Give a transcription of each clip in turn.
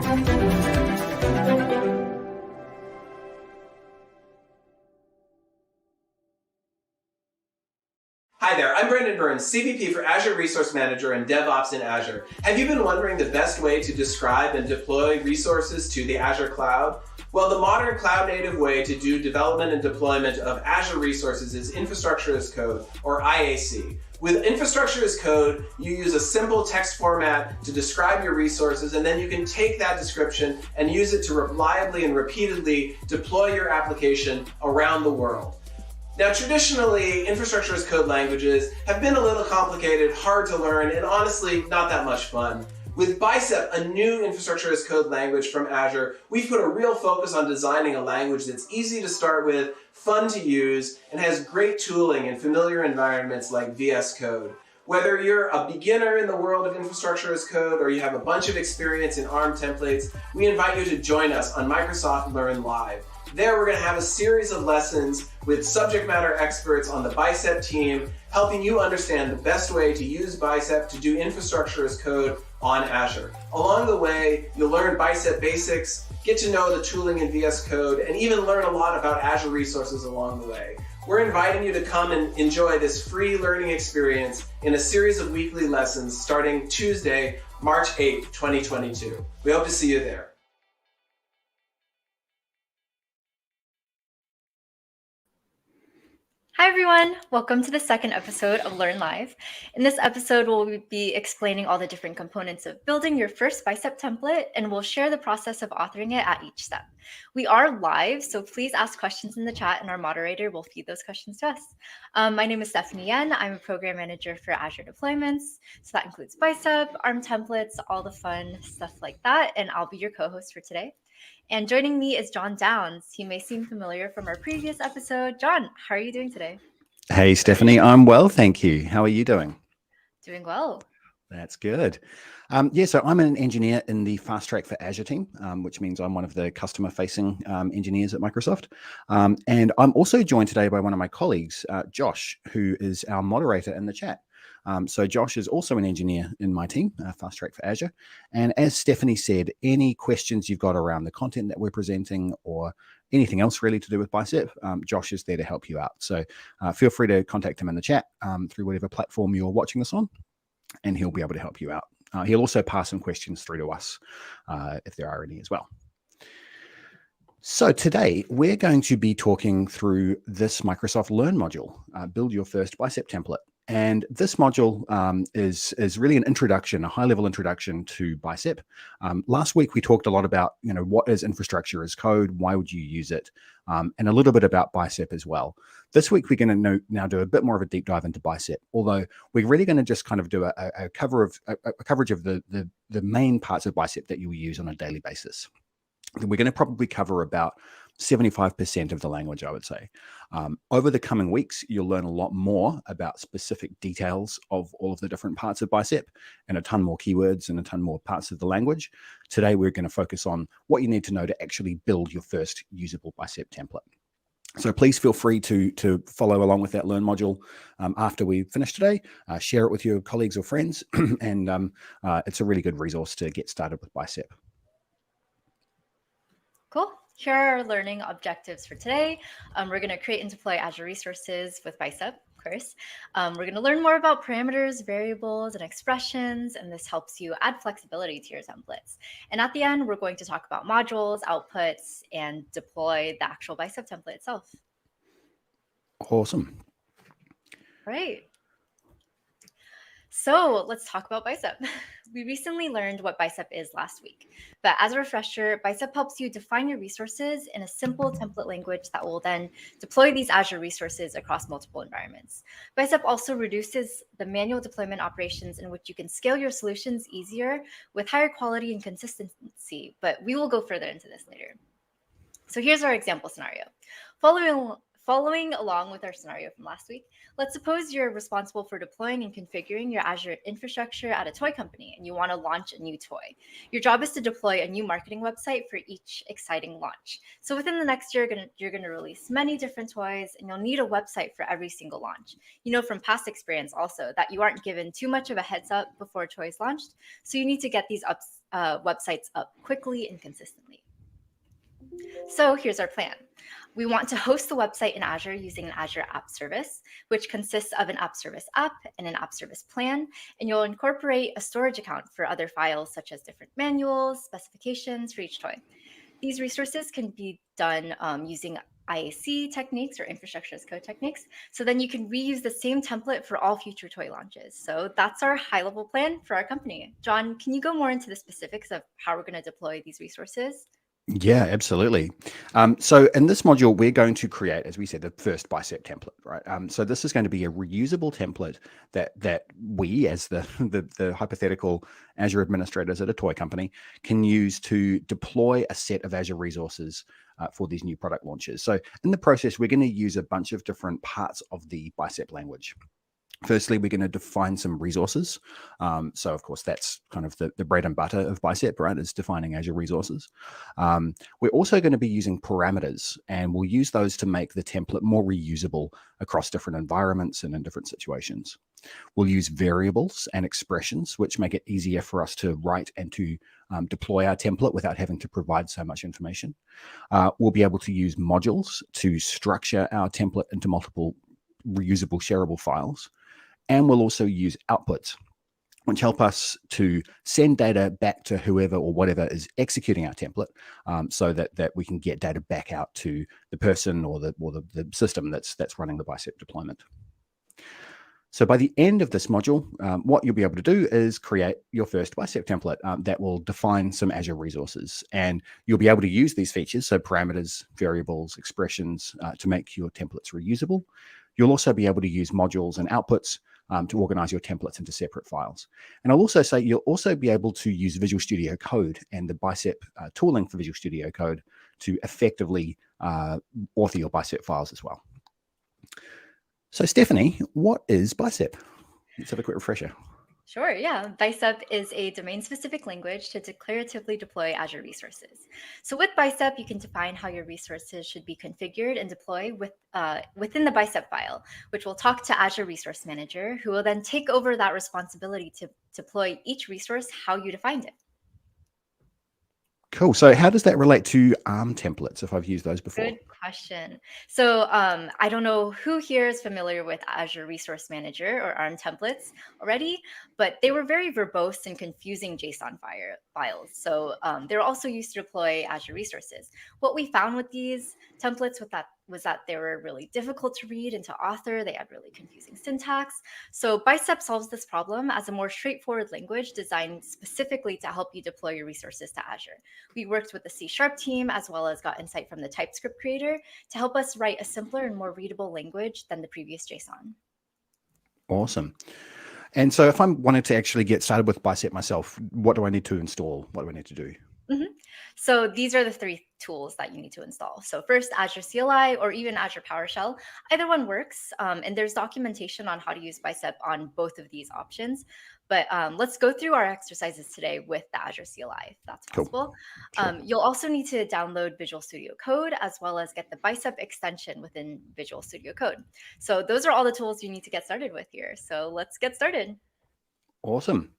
Hi there, I'm Brendan Burns, CVP for Azure Resource Manager and DevOps in Azure. Have you been wondering the best way to describe and deploy resources to the Azure cloud? Well, the modern cloud-native way to do development and deployment of Azure resources is infrastructure as code, or IAC. With infrastructure as code, you use a simple text format to describe your resources, and then you can take that description and use it to reliably and repeatedly deploy your application around the world. Now, traditionally, infrastructure as code languages have been a little complicated, hard to learn, and honestly, not that much fun. With Bicep, a new infrastructure as code language from Azure, we've put a real focus on designing a language that's easy to start with, fun to use, and has great tooling in familiar environments like VS Code. Whether you're a beginner in the world of infrastructure as code or you have a bunch of experience in ARM templates, we invite you to join us on Microsoft Learn Live. There, we're going to have a series of lessons with subject matter experts on the Bicep team, helping you understand the best way to use Bicep to do infrastructure as code on Azure. Along the way, you'll learn Bicep basics, get to know the tooling in VS Code, and even learn a lot about Azure resources along the way. We're inviting you to come and enjoy this free learning experience in a series of weekly lessons starting Tuesday, March 8th, 2022. We hope to see you there. Hi everyone, welcome to the second episode of Learn Live. In this episode, we'll be explaining all the different components of building your first Bicep template, and we'll share the process of authoring it at each step. We are live, so please ask questions in the chat and our moderator will feed those questions to us. My name is Stephanie Yen. I'm a program manager for Azure deployments. So that includes Bicep, ARM templates, all the fun stuff like that, and I'll be your co-host for today. And joining me is John Downs. He may seem familiar from our previous episode. John, how are you doing today? Hey, Stephanie, I'm well, thank you. How are you doing? Doing well. That's good. So I'm an engineer in the Fast Track for Azure team, which means I'm one of the customer-facing engineers at Microsoft. And I'm also joined today by one of my colleagues, Josh, who is our moderator in the chat. So Josh is also an engineer in my team, Fast Track for Azure. And as Stephanie said, any questions you've got around the content that we're presenting or anything else really to do with Bicep, Josh is there to help you out. So feel free to contact him in the chat through whatever platform you're watching this on, and he'll be able to help you out. He'll also pass some questions through to us if there are any as well. So today we're going to be talking through this Microsoft Learn module, build your first Bicep template. And this module is really an introduction, a high-level introduction to Bicep. Last week we talked a lot about, what is infrastructure as code, why would you use it, and a little bit about Bicep as well. This week we're going to now do a bit more of a deep dive into Bicep, although we're really going to just kind of do a coverage of the main parts of Bicep that you will use on a daily basis. We're going to probably cover about 75% of the language, I would say. Over the coming weeks, you'll learn a lot more about specific details of all of the different parts of Bicep and a ton more keywords and a ton more parts of the language. Today, we're going to focus on what you need to know to actually build your first usable Bicep template. So please feel free to follow along with that Learn module after we finish today. Share it with your colleagues or friends, and it's a really good resource to get started with Bicep. Cool. Here are our learning objectives for today. We're going to create and deploy Azure resources with Bicep, of course. We're going to learn more about parameters, variables, and expressions, and this helps you add flexibility to your templates. And at the end, we're going to talk about modules, outputs, and deploy the actual Bicep template itself. Awesome. All right. So let's talk about Bicep. We recently learned what Bicep is last week, but as a refresher, Bicep helps you define your resources in a simple template language that will then deploy these Azure resources across multiple environments. Bicep also reduces the manual deployment operations in which you can scale your solutions easier with higher quality and consistency, but we will go further into this later. So here's our example scenario. Following following along with our scenario from last week, let's suppose you're responsible for deploying and configuring your Azure infrastructure at a toy company and you want to launch a new toy. Your job is to deploy a new marketing website for each exciting launch. So within the next year, you're going to release many different toys, and you'll need a website for every single launch. You know from past experience also that you aren't given too much of a heads up before toys launched, so you need to get these websites up quickly and consistently. So here's our plan. We want to host the website in Azure using an Azure App Service, which consists of an App Service app and an App Service plan, and you'll incorporate a storage account for other files such as different manuals, specifications for each toy. These resources can be done using IAC techniques or infrastructure as code techniques. So then you can reuse the same template for all future toy launches. So that's our high-level plan for our company. John, can you go more into the specifics of how we're going to deploy these resources? Yeah, absolutely. So in this module, we're going to create, as we said, the first Bicep template, right? So this is going to be a reusable template that we, as the hypothetical Azure administrators at a toy company, can use to deploy a set of Azure resources for these new product launches. So in the process, we're going to use a bunch of different parts of the Bicep language. Firstly, we're going to define some resources. So, of course, that's kind of the bread and butter of Bicep, right, is defining Azure resources. We're also going to be using parameters, and we'll use those to make the template more reusable across different environments and in different situations. We'll use variables and expressions, which make it easier for us to write and to deploy our template without having to provide so much information. We'll be able to use modules to structure our template into multiple reusable, shareable files. And we'll also use outputs, which help us to send data back to whoever or whatever is executing our template, so that we can get data back out to the person or the system that's running the Bicep deployment. So by the end of this module, what you'll be able to do is create your first Bicep template that will define some Azure resources. And you'll be able to use these features, so parameters, variables, expressions, to make your templates reusable. You'll also be able to use modules and outputs to organize your templates into separate files. And I'll also say you'll also be able to use Visual Studio Code and the Bicep tooling for Visual Studio Code to effectively author your Bicep files as well. So Stephanie, what is Bicep? Let's have a quick refresher. Sure, yeah. Bicep is a domain-specific language to declaratively deploy Azure resources. So with Bicep, you can define how your resources should be configured and deploy within the Bicep file, which will talk to Azure Resource Manager, who will then take over that responsibility to deploy each resource how you defined it. Cool. So how does that relate to ARM templates, if I've used those before? Good question. So I don't know who here is familiar with Azure Resource Manager or ARM templates already, but they were very verbose and confusing JSON files. So they're also used to deploy Azure resources. What we found with these templates was that they were really difficult to read and to author. They had really confusing syntax. So Bicep solves this problem as a more straightforward language designed specifically to help you deploy your resources to Azure. We worked with the C# team as well as got insight from the TypeScript creator to help us write a simpler and more readable language than the previous JSON. Awesome. And so if I'm wanting to actually get started with Bicep myself, what do I need to install? What do I need to do? Mm-hmm. So these are the three tools that you need to install. So first, Azure CLI or even Azure PowerShell. Either one works. And there's documentation on how to use Bicep on both of these options. But let's go through our exercises today with the Azure CLI, if that's possible. Cool. Sure. You'll also need to download Visual Studio Code as well as get the Bicep extension within Visual Studio Code. So those are all the tools you need to get started with here. So let's get started. Awesome.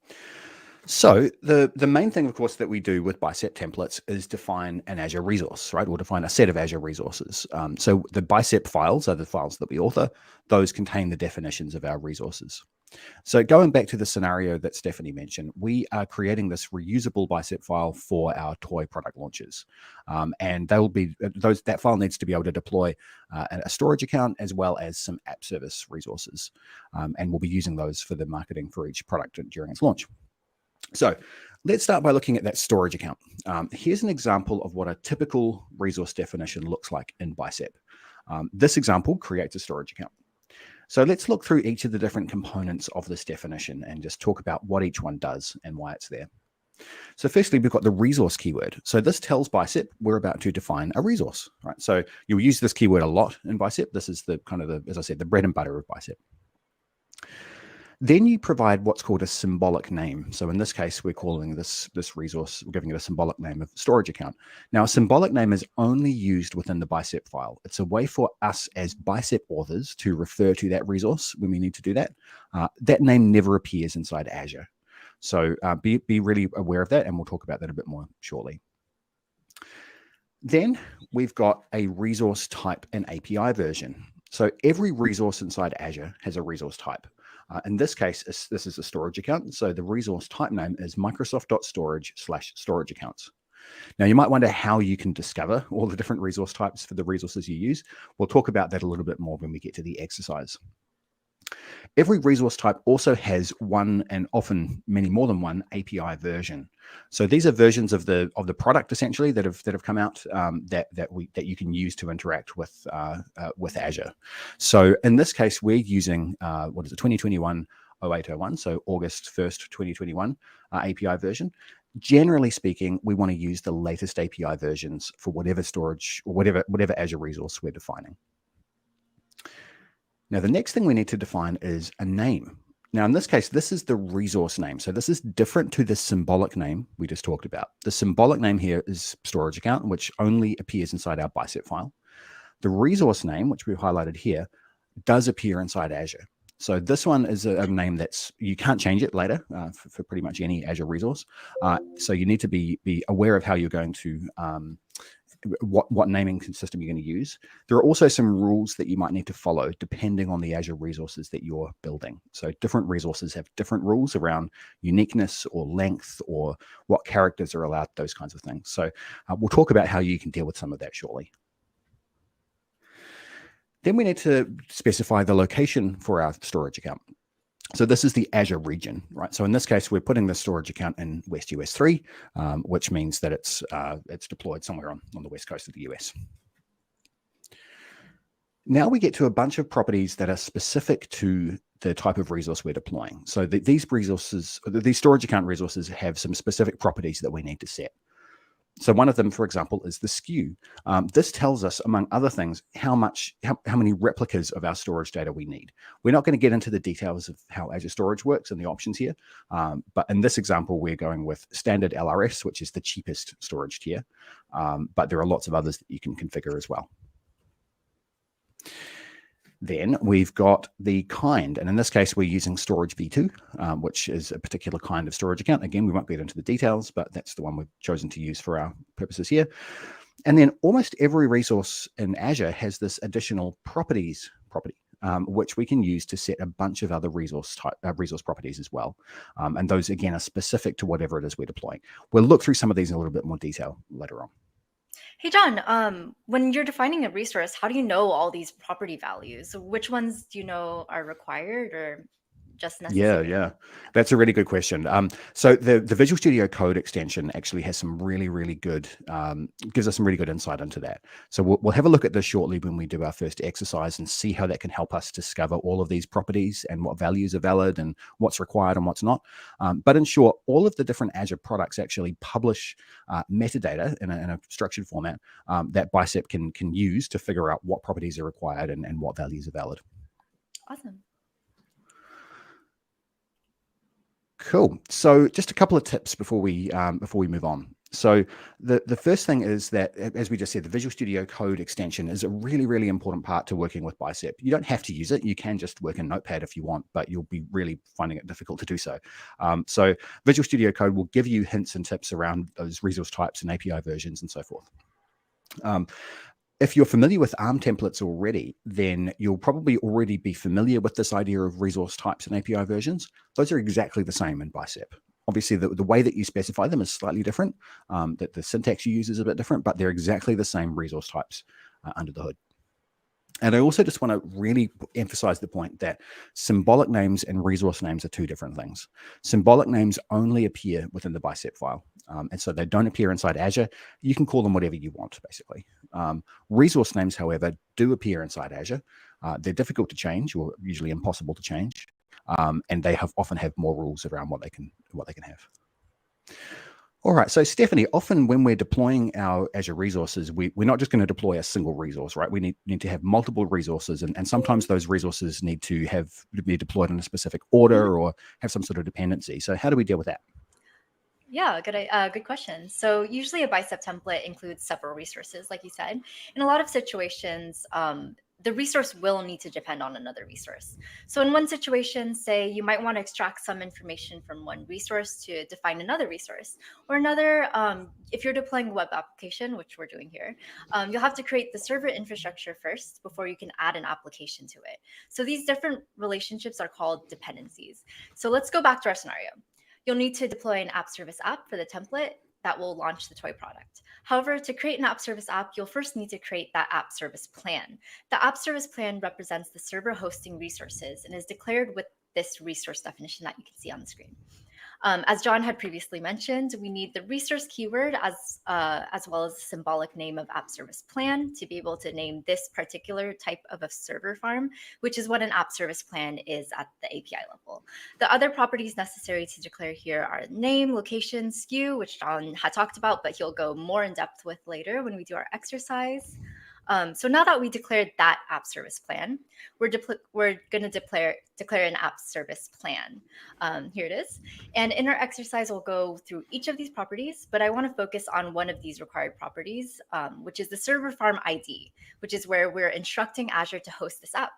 So the main thing, of course, that we do with Bicep templates is define an Azure resource, right? We'll define a set of Azure resources. So the Bicep files are the files that we author. Those contain the definitions of our resources. So going back to the scenario that Stephanie mentioned, we are creating this reusable Bicep file for our toy product launches. And they will be that file needs to be able to deploy a storage account as well as some app service resources. And we'll be using those for the marketing for each product during its launch. So let's start by looking at that storage account. Here's an example of what a typical resource definition looks like in Bicep. This example creates a storage account. So let's look through each of the different components of this definition and just talk about what each one does and why it's there. So firstly, we've got the resource keyword. So this tells Bicep we're about to define a resource, right? So you'll use this keyword a lot in Bicep. This is the kind of the, as I said, the bread and butter of Bicep. Then you provide what's called a symbolic name. So in this case, we're calling this resource, we're giving it a symbolic name of storage account. Now, a symbolic name is only used within the Bicep file. It's a way for us as Bicep authors to refer to that resource when we need to do that. That name never appears inside Azure. So be really aware of that, and we'll talk about that a bit more shortly. Then we've got a resource type and API version. So every resource inside Azure has a resource type. In this case, this is a storage account. So the resource type name is Microsoft.storage/storage accounts. Now, you might wonder how you can discover all the different resource types for the resources you use. We'll talk about that a little bit more when we get to the exercise. Every resource type also has one, and often many more than one, API version. So these are versions of the product essentially that have come out that you can use to interact with Azure. So in this case, we're using 2021 0801, so August 1st, 2021 API version. Generally speaking, we want to use the latest API versions for whatever storage or whatever Azure resource we're defining. Now, the next thing we need to define is a name. Now, in this case, this is the resource name. So this is different to the symbolic name we just talked about. The symbolic name here is storage account, which only appears inside our Bicep file. The resource name, which we've highlighted here, does appear inside Azure. So this one is a name you can't change it later for pretty much any Azure resource. So you need to be aware of how you're going to what naming system you're going to use. There are also some rules that you might need to follow depending on the Azure resources that you're building. So different resources have different rules around uniqueness or length or what characters are allowed, those kinds of things. So we'll talk about how you can deal with some of that shortly. Then we need to specify the location for our storage account. So this is the Azure region, right? So in this case, we're putting the storage account in West US 3, which means that it's deployed somewhere on the west coast of the US. Now we get to a bunch of properties that are specific to the type of resource we're deploying. So these storage account resources have some specific properties that we need to set. So one of them, for example, is the SKU. This tells us, among other things, how many replicas of our storage data we need. We're not going to get into the details of how Azure Storage works and the options here, but in this example, we're going with standard LRS, which is the cheapest storage tier, but there are lots of others that you can configure as well. Then we've got the kind, and in this case, we're using storage v2, which is a particular kind of storage account. Again, we won't get into the details, but that's the one we've chosen to use for our purposes here. And then almost every resource in Azure has this additional properties property, which we can use to set a bunch of other resource properties as well. And those, again, are specific to whatever it is we're deploying. We'll look through some of these in a little bit more detail later on. Hey, John, when you're defining a resource, how do you know all these property values? Which ones do you know are required or just necessary? Yeah, that's a really good question. So the Visual Studio Code extension actually has some really good, gives us some really good insight into that. So we'll have a look at this shortly when we do our first exercise and see how that can help us discover all of these properties and what values are valid and what's required and what's not. But in short, all of the different Azure products actually publish metadata in a structured format that Bicep can use to figure out what properties are required and what values are valid. Awesome. Cool. So just a couple of tips before we move on. So the first thing is that, as we just said, the Visual Studio Code extension is a really important part to working with Bicep. You don't have to use it. You can just work in Notepad if you want, but you'll be really finding it difficult to do so. So Visual Studio Code will give you hints and tips around those resource types and API versions and so forth. If you're familiar with ARM templates already, then you'll probably already be familiar with this idea of resource types and API versions. Those are exactly the same in Bicep. Obviously, the way that you specify them is slightly different, that the syntax you use is a bit different, but they're exactly the same resource types under the hood. And I also just want to really emphasize the point that symbolic names and resource names are two different things. Symbolic names only appear within the Bicep file, and so they don't appear inside Azure. You can call them whatever you want, basically. Resource names, however, do appear inside Azure. They're difficult to change, or usually impossible to change, and they often have more rules around what they can have. All right. So Stephanie, often when we're deploying our Azure resources, we're not just going to deploy a single resource, right? We need to have multiple resources, and sometimes those resources need to be deployed in a specific order or have some sort of dependency. So how do we deal with that? Yeah, good question. So usually a Bicep template includes several resources, like you said. In a lot of situations, the resource will need to depend on another resource. So in one situation, say you might want to extract some information from one resource to define another resource, or another, if you're deploying a web application, which we're doing here, you'll have to create the server infrastructure first before you can add an application to it. So these different relationships are called dependencies. So let's go back to our scenario. You'll need to deploy an app service app for the template that will launch the toy product. However, to create an app service app, you'll first need to create that app service plan. The app service plan represents the server hosting resources and is declared with this resource definition that you can see on the screen. As John had previously mentioned, we need the resource keyword as well as the symbolic name of app service plan to be able to name this particular type of a server farm, which is what an app service plan is at the API level. The other properties necessary to declare here are name, location, SKU, which John had talked about, but he'll go more in depth with later when we do our exercise. So now that we declared that app service plan, we're going to declare an app service plan. Here it is. And in our exercise, we'll go through each of these properties, but I want to focus on one of these required properties, which is the server farm ID, which is where we're instructing Azure to host this app.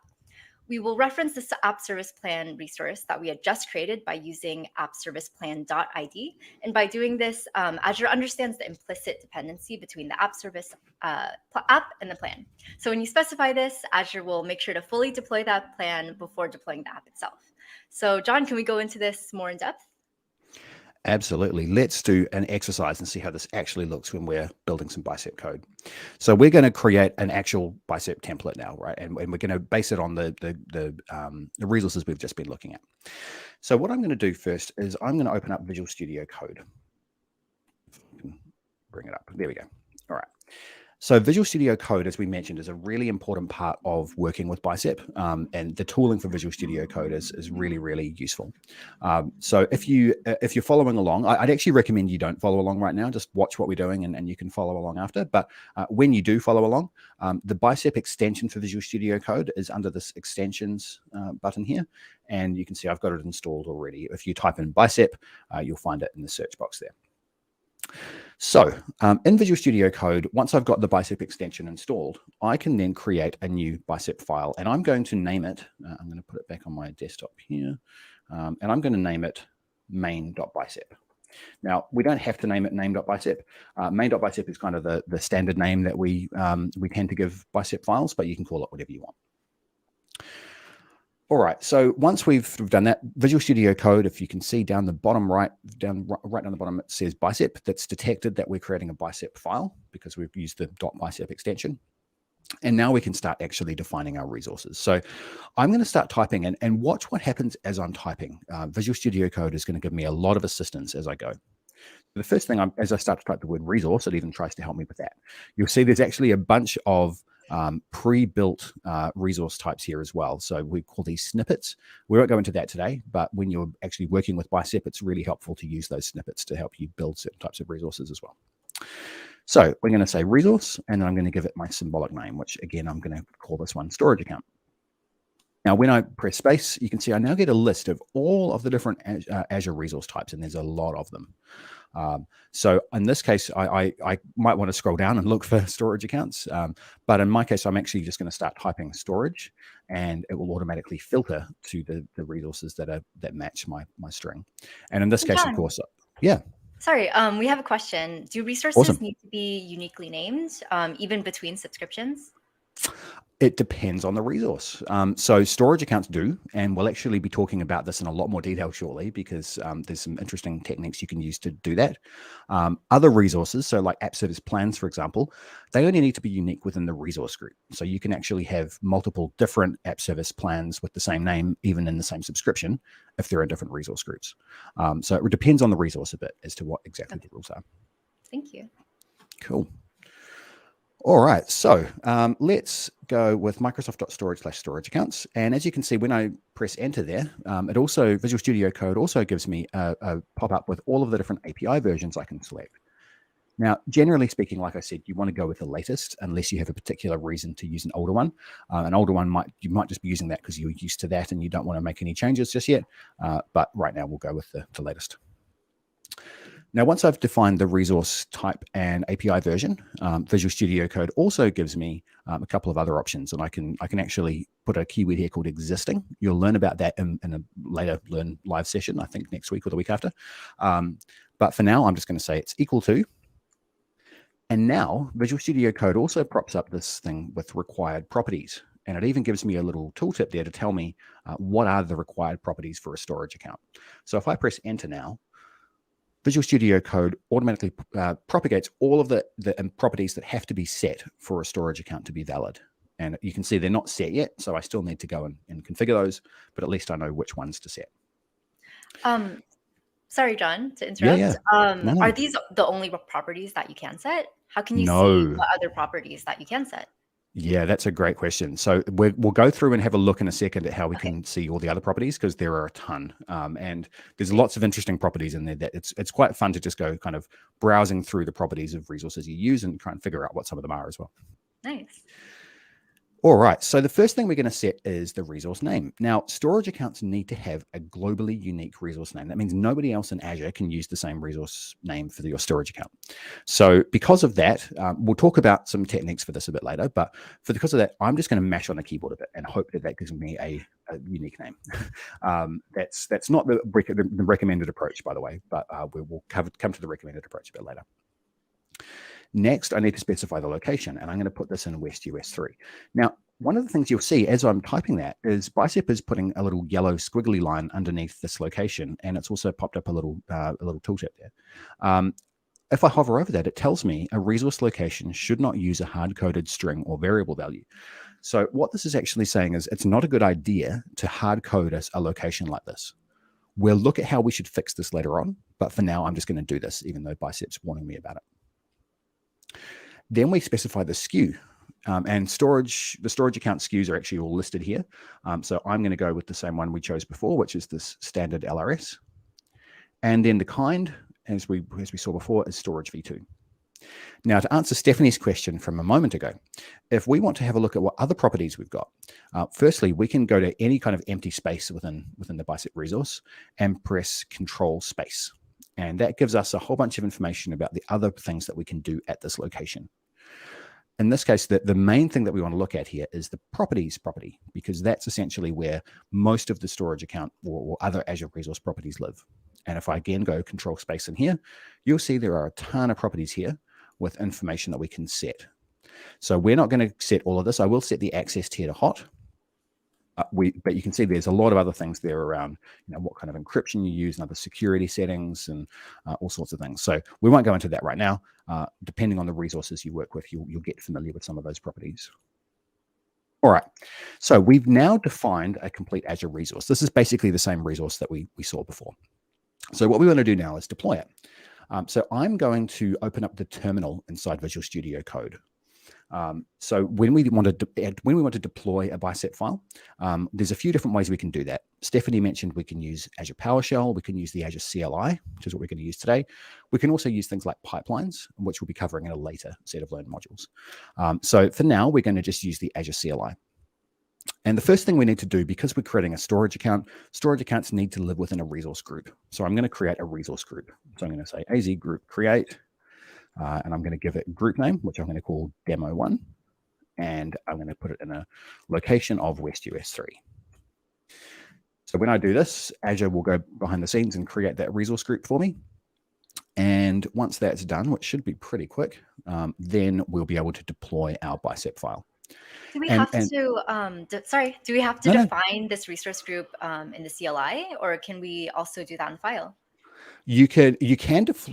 We will reference this app service plan resource that we had just created by using appserviceplan.id. And by doing this, Azure understands the implicit dependency between the app service app and the plan. So when you specify this, Azure will make sure to fully deploy that plan before deploying the app itself. So John, can we go into this more in depth? Absolutely. Let's do an exercise and see how this actually looks when we're building some Bicep code. So we're going to create an actual Bicep template now, right? And we're going to base it on the resources we've just been looking at. So what I'm going to do first is I'm going to open up Visual Studio Code. Bring it up. There we go. All right. So Visual Studio Code, as we mentioned, is a really important part of working with Bicep, and the tooling for Visual Studio Code is really, really useful. So if you're following along, I'd actually recommend you don't follow along right now. Just watch what we're doing, and you can follow along after. But when you do follow along, the Bicep extension for Visual Studio Code is under this extensions button here, and you can see I've got it installed already. If you type in Bicep, you'll find it in the search box there. So in Visual Studio Code, once I've got the Bicep extension installed, I can then create a new Bicep file, and I'm going to name it. I'm going to put it back on my desktop here, and I'm going to name it main.bicep. Now, we don't have to name it name.bicep. Main.bicep is kind of the standard name that we tend to give Bicep files, but you can call it whatever you want. All right, so once we've done that, Visual Studio Code, if you can see down the bottom right down the bottom, it says Bicep. That's detected that we're creating a Bicep file because we've used the .bicep extension. And now we can start actually defining our resources. So I'm going to start typing in and watch what happens as I'm typing. Visual Studio Code is going to give me a lot of assistance as I go. The first thing, as I start to type the word resource, it even tries to help me with that. You'll see there's actually a bunch of pre-built resource types here as well. So we call these snippets. We won't go into that today, but when you're actually working with Bicep, it's really helpful to use those snippets to help you build certain types of resources as well. So we're going to say resource, and then I'm going to give it my symbolic name, which again, I'm going to call this one storage account. Now, when I press space, you can see I now get a list of all of the different Azure resource types, and there's a lot of them. So in this case, I might want to scroll down and look for storage accounts. But in my case, I'm actually just going to start typing storage, and it will automatically filter to the resources that match my string. And in this case, of course, yeah. Sorry, we have a question. Do resources need to be uniquely named, even between subscriptions? It depends on the resource. So storage accounts do, and we'll actually be talking about this in a lot more detail shortly because there's some interesting techniques you can use to do that. Other resources, so like app service plans, for example, they only need to be unique within the resource group. So you can actually have multiple different app service plans with the same name, even in the same subscription, if they're in different resource groups. So it depends on the resource a bit as to what exactly the rules are. Thank you. Cool. All right, so let's go with Microsoft.storage/storage accounts. And as you can see, when I press enter there, it also, Visual Studio Code also gives me a pop-up with all of the different API versions I can select. Now, generally speaking, like I said, you want to go with the latest unless you have a particular reason to use an older one. An older one, you might just be using that because you're used to that and you don't want to make any changes just yet. But right now, we'll go with the latest. Now, once I've defined the resource type and API version, Visual Studio Code also gives me a couple of other options, and I can actually put a keyword here called existing. You'll learn about that in a later Learn Live session, I think next week or the week after. But for now, I'm just going to say it's equal to. And now Visual Studio Code also props up this thing with required properties. And it even gives me a little tooltip there to tell me what are the required properties for a storage account. So if I press enter now, Visual Studio Code automatically propagates all of the properties that have to be set for a storage account to be valid. And you can see they're not set yet, so I still need to go and configure those, but at least I know which ones to set. Sorry, John, to interrupt. Yeah. No. Are these the only properties that you can set? How can you see what other properties that you can set? Yeah, that's a great question. So we'll go through and have a look in a second at how we can see all the other properties, because there are a ton. And there's lots of interesting properties in there that it's quite fun to just go kind of browsing through the properties of resources you use and try and figure out what some of them are as well. Nice. All right, so the first thing we're going to set is the resource name. Now, storage accounts need to have a globally unique resource name. That means nobody else in Azure can use the same resource name for your storage account. So because of that, we'll talk about some techniques for this a bit later, but because of that, I'm just going to mash on the keyboard a bit and hope that gives me a unique name. That's not the recommended approach, by the way, but we'll come to the recommended approach a bit later. Next, I need to specify the location, and I'm going to put this in West US 3. Now, one of the things you'll see as I'm typing that is Bicep is putting a little yellow squiggly line underneath this location, and it's also popped up a little tooltip there. If I hover over that, it tells me a resource location should not use a hard-coded string or variable value. So what this is actually saying is it's not a good idea to hard-code a location like this. We'll look at how we should fix this later on, but for now, I'm just going to do this, even though Bicep's warning me about it. Then we specify the SKU, and the storage account SKUs are actually all listed here. So I'm going to go with the same one we chose before, which is this standard LRS. And then the kind, as we saw before, is storage v2. Now, to answer Stephanie's question from a moment ago, if we want to have a look at what other properties we've got, firstly, we can go to any kind of empty space within the Bicep resource and press Control Space. And that gives us a whole bunch of information about the other things that we can do at this location. In this case, the main thing that we want to look at here is the properties property, because that's essentially where most of the storage account or other Azure resource properties live. And if I again go Control Space in here, you'll see there are a ton of properties here with information that we can set. So we're not going to set all of this. I will set the access tier to hot. But you can see there's a lot of other things there around, what kind of encryption you use and other security settings and all sorts of things. So we won't go into that right now. Depending on the resources you work with, you'll get familiar with some of those properties. All right, so we've now defined a complete Azure resource. This is basically the same resource that we saw before. So what we want to do now is deploy it. So I'm going to open up the terminal inside Visual Studio Code. So when we want to deploy a Bicep file, there's a few different ways we can do that. Stephanie mentioned we can use Azure PowerShell, we can use the Azure CLI, which is what we're going to use today. We can also use things like pipelines, which we'll be covering in a later set of Learn modules. So for now, we're going to just use the Azure CLI. And the first thing we need to do, because we're creating a storage accounts need to live within a resource group. So I'm going to create a resource group. So I'm going to say AZ group create. And I'm going to give it a group name, which I'm going to call Demo1. And I'm going to put it in a location of West US 3. So when I do this, Azure will go behind the scenes and create that resource group for me. And once that's done, which should be pretty quick, then we'll be able to deploy our Bicep file. Do we have to define this resource group in the CLI, or can we also do that in file? You can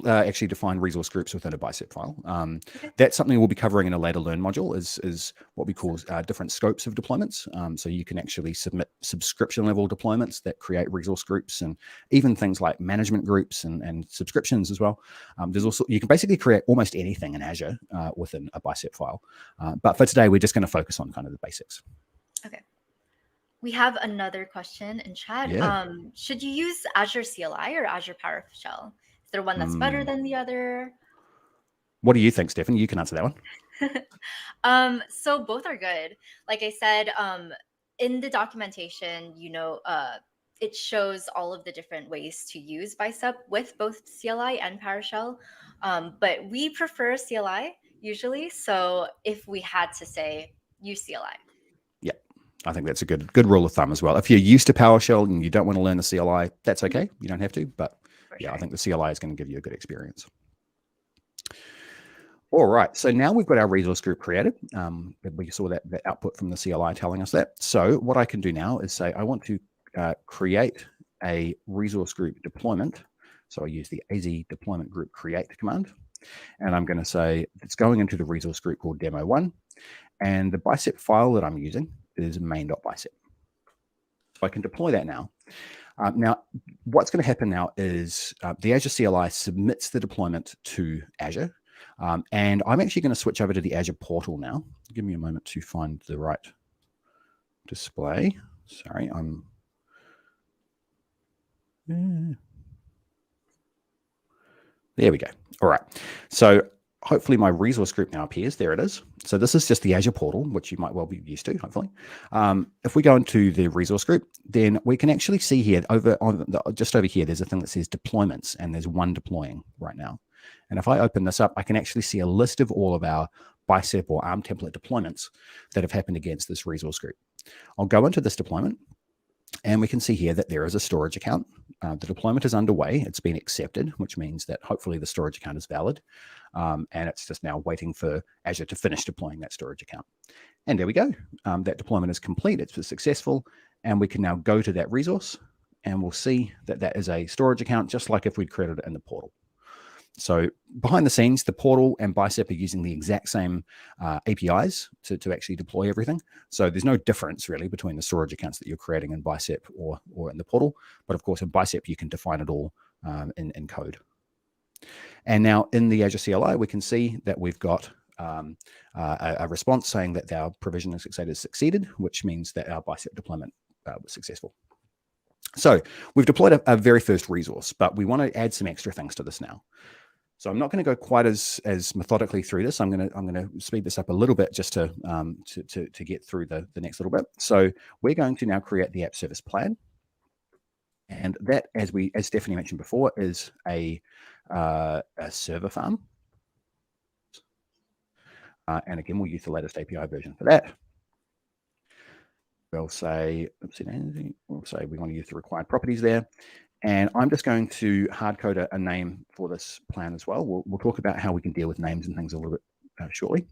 actually define resource groups within a Bicep file. Okay. That's something we'll be covering in a later Learn module. Is what we call different scopes of deployments. So you can actually submit subscription level deployments that create resource groups, and even things like management groups and subscriptions as well. There's also, you can basically create almost anything in Azure within a Bicep file. But for today, we're just going to focus on kind of the basics. Okay. We have another question in chat. Yeah. Should you use Azure CLI or Azure PowerShell? Is there one that's better than the other? What do you think, Stefan? You can answer that one. So both are good. Like I said, in the documentation, it shows all of the different ways to use Bicep with both CLI and PowerShell. But we prefer CLI usually. So if we had to say, use CLI. Yeah, I think that's a good rule of thumb as well. If you're used to PowerShell and you don't want to learn the CLI, that's okay. You don't have to. But I think the CLI is going to give you a good experience. All right, so now we've got our resource group created. We saw that output from the CLI telling us that. So what I can do now is say I want to create a resource group deployment. So I use the az deployment group create command, and I'm going to say it's going into the resource group called demo1, and the Bicep file that I'm using is main.bicep. So I can deploy that now. Now, what's going to happen now is the Azure CLI submits the deployment to Azure. And I'm actually going to switch over to the Azure portal now. Give me a moment to find the right display. Sorry, there we go. All right. So hopefully my resource group now appears. There it is. So this is just the Azure portal, which you might well be used to, hopefully. If we go into the resource group, then we can actually see here just over here, there's a thing that says deployments, and there's one deploying right now. And if I open this up, I can actually see a list of all of our Bicep or ARM template deployments that have happened against this resource group. I'll go into this deployment, and we can see here that there is a storage account. The deployment is underway. It's been accepted, which means that hopefully the storage account is valid. And it's just now waiting for Azure to finish deploying that storage account. And there we go. That deployment is complete. It's successful. And we can now go to that resource, and we'll see that that is a storage account, just like if we'd created it in the portal. So behind the scenes, the portal and Bicep are using the exact same APIs to actually deploy everything. So there's no difference really between the storage accounts that you're creating in Bicep or in the portal. But of course, in Bicep, you can define it all in code. And now in the Azure CLI, we can see that we've got a response saying that our provision is succeeded, which means that our Bicep deployment was successful. So we've deployed a very first resource, but we want to add some extra things to this now. So I'm not going to go quite as methodically through this. I'm going to speed this up a little bit just to get through the next little bit. So we're going to now create the app service plan, and that, as Stephanie mentioned before, is a server farm. And again, we'll use the latest API version for that. We'll say we want to use the required properties there. And I'm just going to hard code a name for this plan as well. We'll talk about how we can deal with names and things a little bit shortly.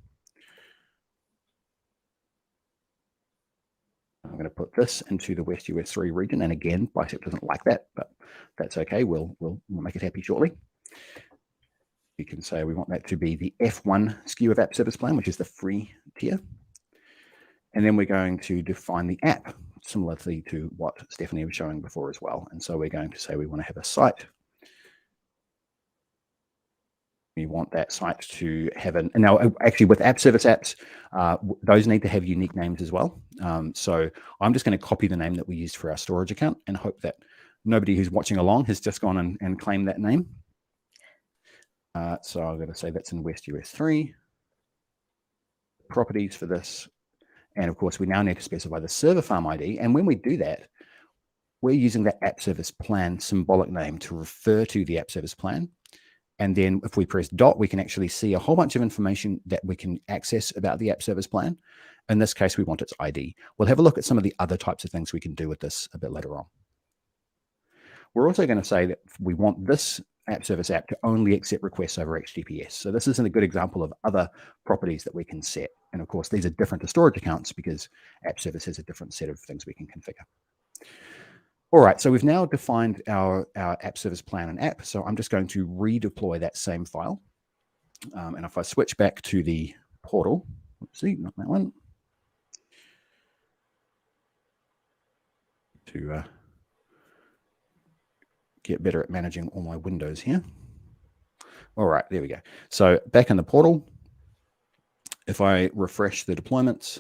I'm going to put this into the West US3 region. And again, Bicep doesn't like that, but that's okay. We'll make it happy shortly. You can say we want that to be the F1 SKU of app service plan, which is the free tier. And then we're going to define the app, similarly to what Stephanie was showing before as well. And so we're going to say we want to have a site. We want that site to have now actually with app service apps, those need to have unique names as well. So I'm just going to copy the name that we used for our storage account and hope that nobody who's watching along has just gone and claimed that name. So I'm going to say that's in West US3. Properties for this. And of course, we now need to specify the server farm ID. And when we do that, we're using that app service plan symbolic name to refer to the app service plan. And then if we press dot, we can actually see a whole bunch of information that we can access about the app service plan. In this case, we want its ID. We'll have a look at some of the other types of things we can do with this a bit later on. We're also going to say that we want this app service app to only accept requests over HTTPS. So this isn't a good example of other properties that we can set. And of course, these are different to storage accounts because app service has a different set of things we can configure. All right, so we've now defined our app service plan and app. So I'm just going to redeploy that same file. And if I switch back to the portal, let's see, not that one. To get better at managing all my windows here. All right, there we go. So back in the portal, if I refresh the deployments,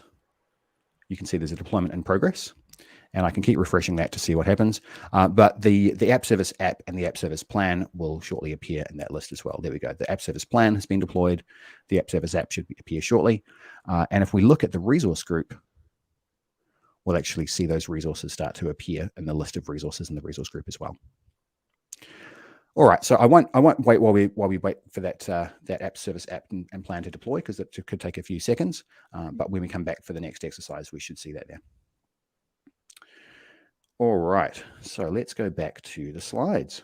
you can see there's a deployment in progress, and I can keep refreshing that to see what happens. But the app service app and the app service plan will shortly appear in that list as well. There we go. The app service plan has been deployed. The app service app should appear shortly. And if we look at the resource group, we'll actually see those resources start to appear in the list of resources in the resource group as well. All right, so I won't wait while we wait for that app service app and plan to deploy, because it could take a few seconds. But when we come back for the next exercise, we should see that there. All right, so let's go back to the slides.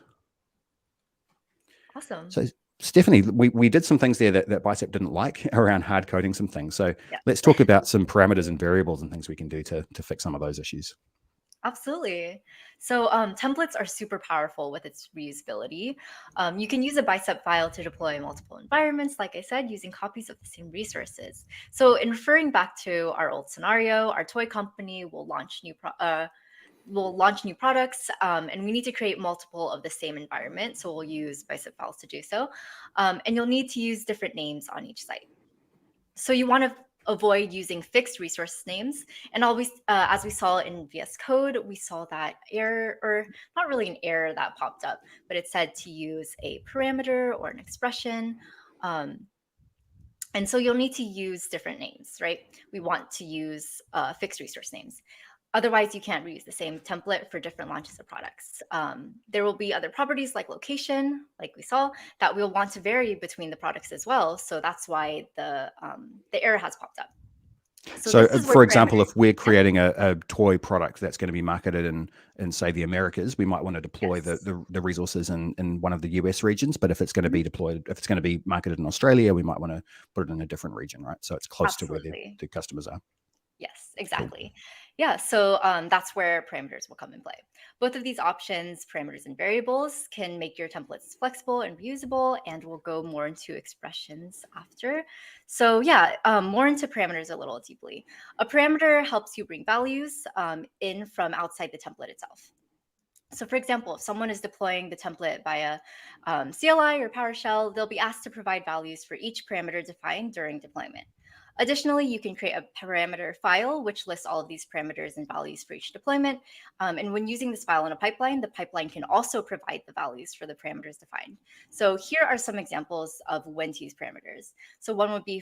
Awesome. So Stephanie, we did some things there that Bicep didn't like around hard coding some things. So let's talk about some parameters and variables and things we can do to fix some of those issues. Absolutely. So templates are super powerful with its reusability. You can use a Bicep file to deploy multiple environments, like I said, using copies of the same resources. So in referring back to our old scenario, our toy company will launch new products, and we need to create multiple of the same environment. So we'll use Bicep files to do so. And you'll need to use different names on each site. So you want to avoid using fixed resource names. And always, as we saw in VS Code, we saw that error, or not really an error that popped up, but it said to use a parameter or an expression. And so you'll need to use different names, right? We want to use fixed resource names. Otherwise, you can't reuse the same template for different launches of products. There will be other properties like location, like we saw, that we'll want to vary between the products as well. So that's why the error has popped up. So for example, if we're creating a toy product that's going to be marketed in say the Americas, we might want to deploy the resources in one of the US regions. But if it's going to be deployed, if it's going to be marketed in Australia, we might want to put it in a different region, right? So it's close to where the customers are. Yes, exactly. Cool. Yeah, so that's where parameters will come in play. Both of these options, parameters and variables, can make your templates flexible and reusable, and we'll go more into expressions after. So yeah, more into parameters a little deeply. A parameter helps you bring values in from outside the template itself. So for example, if someone is deploying the template via CLI or PowerShell, they'll be asked to provide values for each parameter defined during deployment. Additionally, you can create a parameter file, which lists all of these parameters and values for each deployment. And when using this file in a pipeline, the pipeline can also provide the values for the parameters defined. So here are some examples of when to use parameters. So one would be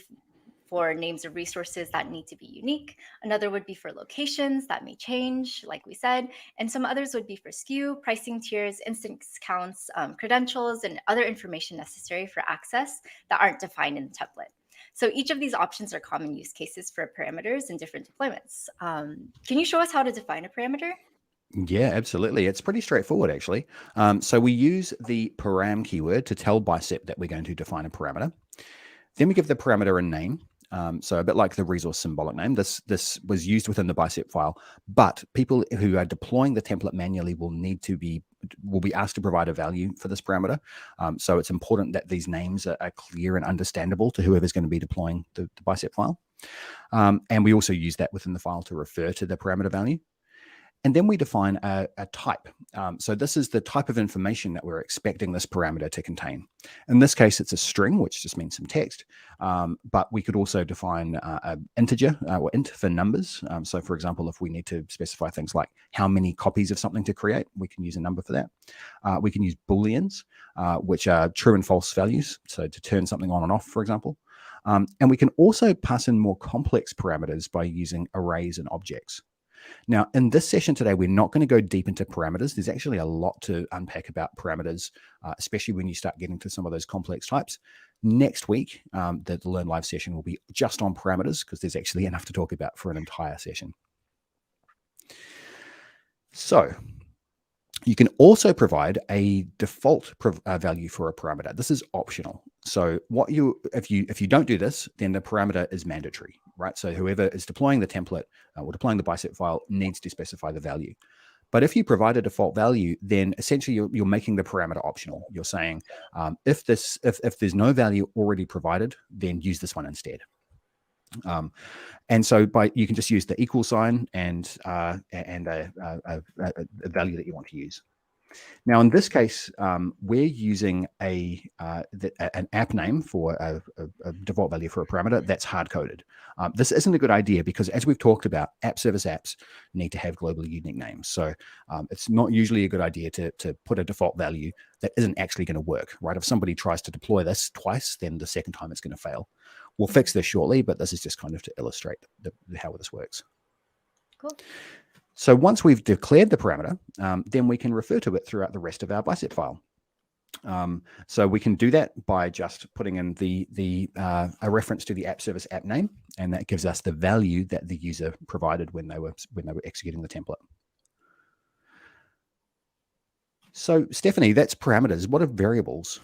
for names of resources that need to be unique. Another would be for locations that may change, like we said. And some others would be for SKU, pricing tiers, instance counts, credentials, and other information necessary for access that aren't defined in the template. So each of these options are common use cases for parameters in different deployments. Can you show us how to define a parameter? Yeah, absolutely. It's pretty straightforward, actually. So we use the param keyword to tell Bicep that we're going to define a parameter. Then we give the parameter a name. So a bit like the resource symbolic name, this was used within the Bicep file, but people who are deploying the template manually will be asked to provide a value for this parameter. So it's important that these names are clear and understandable to whoever's going to be deploying the Bicep file. And we also use that within the file to refer to the parameter value. And then we define a type. So this is the type of information that we're expecting this parameter to contain. In this case, it's a string, which just means some text. But we could also define an integer or int for numbers. So for example, if we need to specify things like how many copies of something to create, we can use a number for that. We can use Booleans, which are true and false values. So to turn something on and off, for example. And we can also pass in more complex parameters by using arrays and objects. Now, in this session today, we're not going to go deep into parameters. There's actually a lot to unpack about parameters, especially when you start getting to some of those complex types. Next week, the Learn Live session will be just on parameters because there's actually enough to talk about for an entire session. So you can also provide a default value for a parameter. This is optional. So if you don't do this, then the parameter is mandatory, right? So whoever is deploying the template or deploying the Bicep file needs to specify the value. But if you provide a default value, then essentially you're making the parameter optional. You're saying if there's no value already provided, then use this one instead. And so you can just use the equal sign and a value that you want to use. Now, in this case, we're using an app name for a default value for a parameter that's hard-coded. This isn't a good idea because, as we've talked about, app service apps need to have globally unique names. So it's not usually a good idea to put a default value that isn't actually going to work, right? If somebody tries to deploy this twice, then the second time it's going to fail. We'll fix this shortly, but this is just kind of to illustrate how this works. Cool. So once we've declared the parameter, then we can refer to it throughout the rest of our Bicep file. So we can do that by just putting in a reference to the app service app name, and that gives us the value that the user provided when they were executing the template. So Stephanie, that's parameters. What are variables?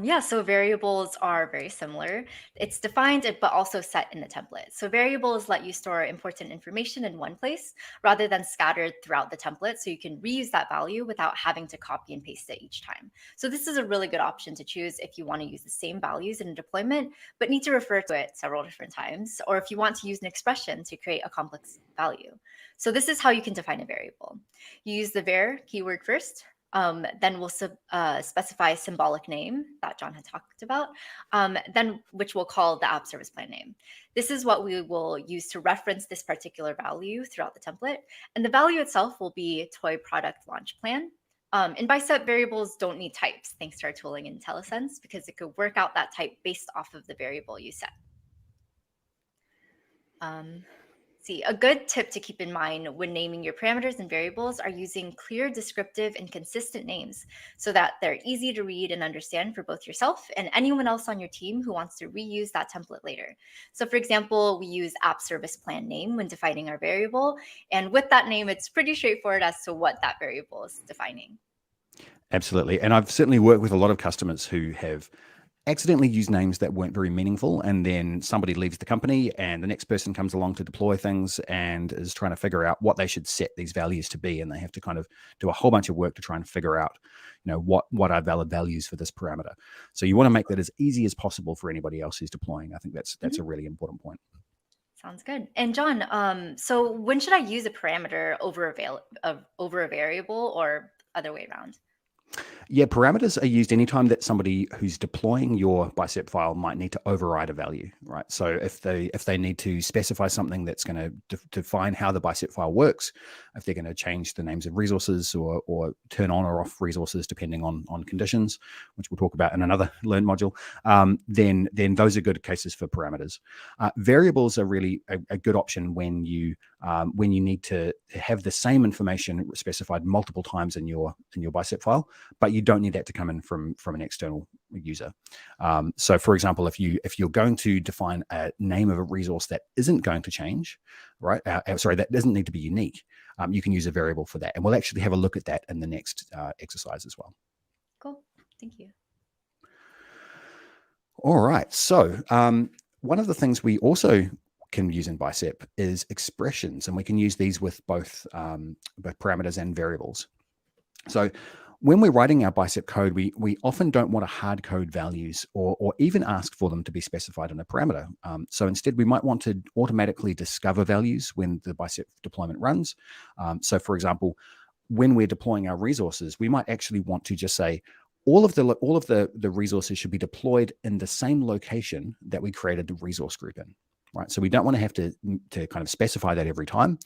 Yeah, so variables are very similar. It's defined but also set in the template. So variables let you store important information in one place rather than scattered throughout the template, so you can reuse that value without having to copy and paste it each time. So this is a really good option to choose if you want to use the same values in a deployment, but need to refer to it several different times, or if you want to use an expression to create a complex value. So this is how you can define a variable. You use the var keyword first. Then we'll specify a symbolic name that John had talked about, then which we'll call the app service plan name. This is what we will use to reference this particular value throughout the template. And the value itself will be toy product launch plan. In Bicep, variables don't need types, thanks to our tooling in IntelliSense, because it could work out that type based off of the variable you set. A good tip to keep in mind when naming your parameters and variables are using clear, descriptive, and consistent names so that they're easy to read and understand for both yourself and anyone else on your team who wants to reuse that template later. So for example, we use app service plan name when defining our variable. And with that name, it's pretty straightforward as to what that variable is defining. Absolutely. And I've certainly worked with a lot of customers who have accidentally use names that weren't very meaningful, and then somebody leaves the company and the next person comes along to deploy things and is trying to figure out what they should set these values to be, and they have to kind of do a whole bunch of work to try and figure out, what are valid values for this parameter. So you want to make that as easy as possible for anybody else who's deploying. I think that's a really important point. Sounds good. And John, so when should I use a parameter over a variable, or other way around? Yeah, parameters are used anytime that somebody who's deploying your Bicep file might need to override a value, right? So if they need to specify something that's going to define how the Bicep file works, if they're going to change the names of resources or turn on or off resources depending on conditions, which we'll talk about in another Learn module, then those are good cases for parameters. Variables are really a good option when you need to have the same information specified multiple times in your Bicep file, but you don't need that to come in from an external user. So for example, if you're going to define a name of a resource that isn't going to change, right? That doesn't need to be unique. You can use a variable for that. And we'll actually have a look at that in the next exercise as well. Cool. Thank you. All right. So one of the things we also can use in Bicep is expressions, and we can use these with both parameters and variables. So when we're writing our Bicep code, we often don't want to hard code values or even ask for them to be specified in a parameter. So instead, we might want to automatically discover values when the Bicep deployment runs. So for example, when we're deploying our resources, we might actually want to just say, all of the resources should be deployed in the same location that we created the resource group in. Right, so we don't want to have to kind of specify that every time.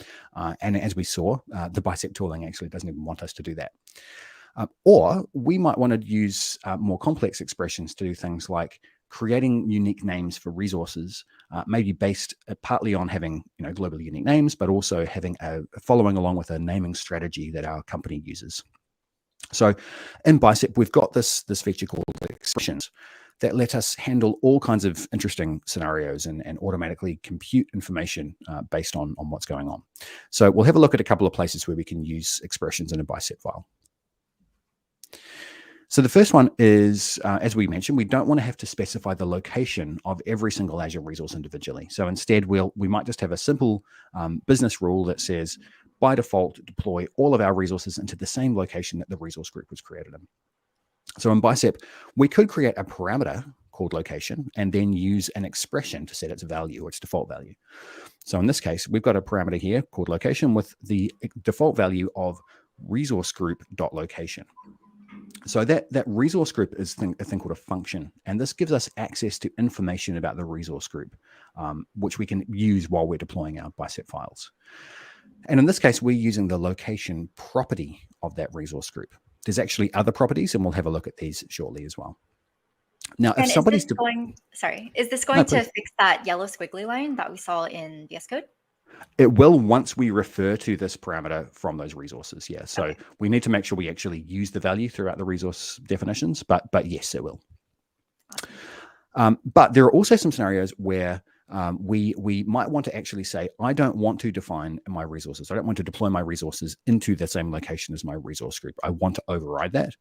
And as we saw, the Bicep tooling actually doesn't even want us to do that. Or we might want to use more complex expressions to do things like creating unique names for resources, maybe based partly on having globally unique names, but also having following along with a naming strategy that our company uses. So in Bicep, we've got this feature called expressions that let us handle all kinds of interesting scenarios and automatically compute information based on what's going on. So we'll have a look at a couple of places where we can use expressions in a Bicep file. So the first one is, as we mentioned, we don't want to have to specify the location of every single Azure resource individually. So instead, we might just have a simple business rule that says by default deploy all of our resources into the same location that the resource group was created in. So in Bicep, we could create a parameter called location and then use an expression to set its value or its default value. So in this case, we've got a parameter here called location with the default value of resource group.location. So that resource group is a thing called a function, and this gives us access to information about the resource group, which we can use while we're deploying our Bicep files. And in this case, we're using the location property of that resource group. There's actually other properties, and we'll have a look at these shortly as well. Now, if somebody's is this going to fix that yellow squiggly line that we saw in VS Code? It will once we refer to this parameter from those resources. Yeah. So we need to make sure we actually use the value throughout the resource definitions, but yes, it will. But there are also some scenarios where we might want to actually say, I don't want to define my resources. I don't want to deploy my resources into the same location as my resource group. I want to override that.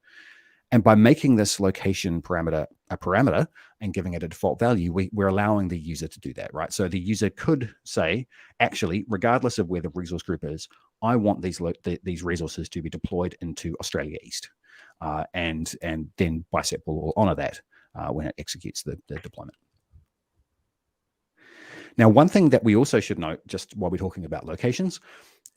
And by making this location parameter a parameter and giving it a default value, we're allowing the user to do that, right? So the user could say, actually, regardless of where the resource group is, I want these resources to be deployed into Australia East. And then Bicep will honor that when it executes the deployment. Now, one thing that we also should note, just while we're talking about locations,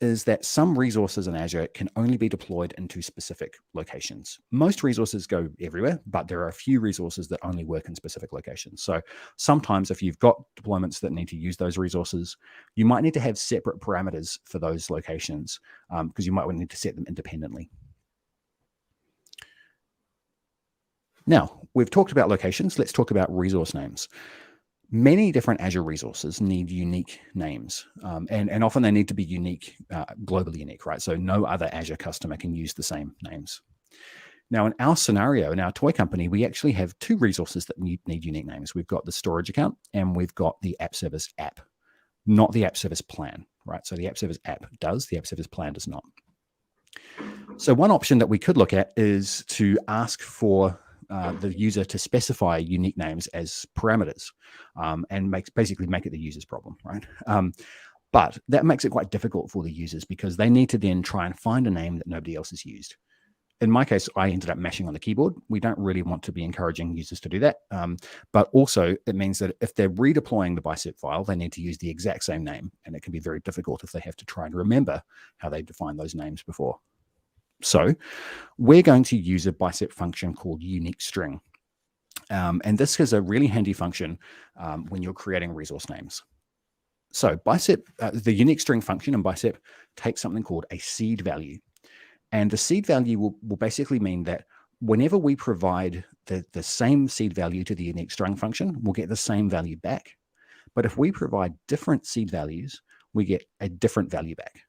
is that some resources in Azure can only be deployed into specific locations. Most resources go everywhere, but there are a few resources that only work in specific locations. So sometimes if you've got deployments that need to use those resources, you might need to have separate parameters for those locations because you might need to set them independently. Now, we've talked about locations. Let's talk about resource names. Many different Azure resources need unique names, and often they need to be unique, globally unique, right? So no other Azure customer can use the same names. Now, in our scenario, in our toy company, we actually have two resources that need unique names. We've got the storage account and we've got the app service app, not the app service plan, right? So the app service app does, the app service plan does not. So one option that we could look at is to ask for the user to specify unique names as parameters and basically make it the user's problem, right? But that makes it quite difficult for the users because they need to then try and find a name that nobody else has used. In my case, I ended up mashing on the keyboard. We don't really want to be encouraging users to do that. But also it means that if they're redeploying the Bicep file, they need to use the exact same name. And it can be very difficult if they have to try and remember how they defined those names before. So we're going to use a Bicep function called unique string. And this is a really handy function when you're creating resource names. So Bicep, the unique string function in Bicep takes something called a seed value. And the seed value will basically mean that whenever we provide the same seed value to the unique string function, we'll get the same value back. But if we provide different seed values, we get a different value back.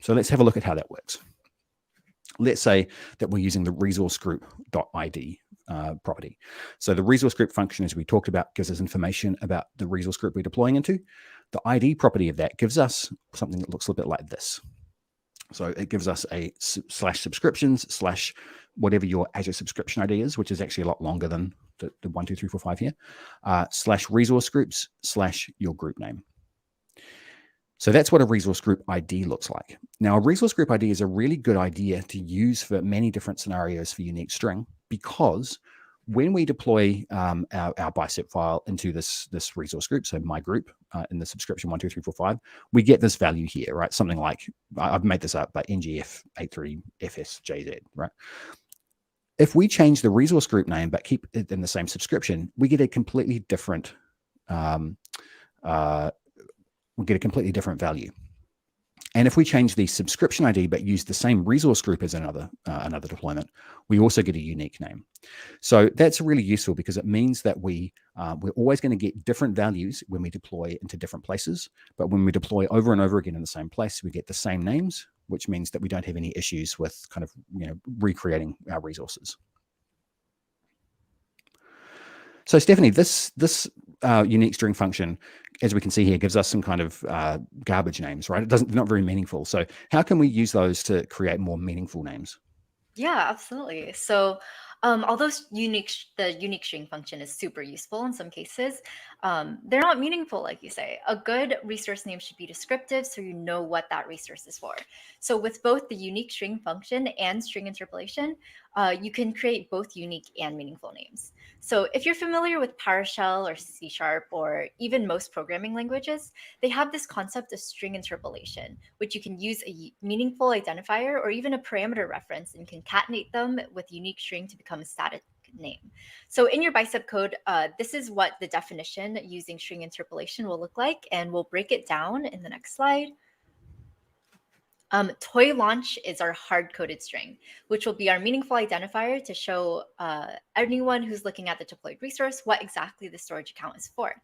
So let's have a look at how that works. Let's say that we're using the resource group.id property. So the resource group function, as we talked about, gives us information about the resource group we're deploying into. The ID property of that gives us something that looks a bit like this. So it gives us a /subscriptions/ whatever your Azure subscription ID is, which is actually a lot longer than the 1, 2, 3, 4, 5 here, /resource groups/ your group name. So that's what a resource group ID looks like. Now, a resource group ID is a really good idea to use for many different scenarios for unique string, because when we deploy our Bicep file into this resource group, so my group in the subscription 1, 2, 3, 4, 5, we get this value here, right? Something like, I've made this up, but NGF83FSJZ, right? If we change the resource group name but keep it in the same subscription, we get a completely different value. And if we change the subscription ID but use the same resource group as another deployment, we also get a unique name. So that's really useful because it means that we're always going to get different values when we deploy into different places. But when we deploy over and over again in the same place, we get the same names, which means that we don't have any issues with kind of recreating our resources. So Stephanie, this unique string function, as we can see here, gives us some kind of garbage names, right? They're not very meaningful. So how can we use those to create more meaningful names? Yeah, absolutely. So Although the unique string function is super useful in some cases, they're not meaningful, like you say. A good resource name should be descriptive so you know what that resource is for. So with both the unique string function and string interpolation, you can create both unique and meaningful names. So if you're familiar with PowerShell or C# or even most programming languages, they have this concept of string interpolation, which you can use a meaningful identifier or even a parameter reference and concatenate them with unique string to become a static name. So in your Bicep code, this is what the definition using string interpolation will look like, and we'll break it down in the next slide. Toy launch is our hard-coded string, which will be our meaningful identifier to show anyone who's looking at the deployed resource what exactly the storage account is for.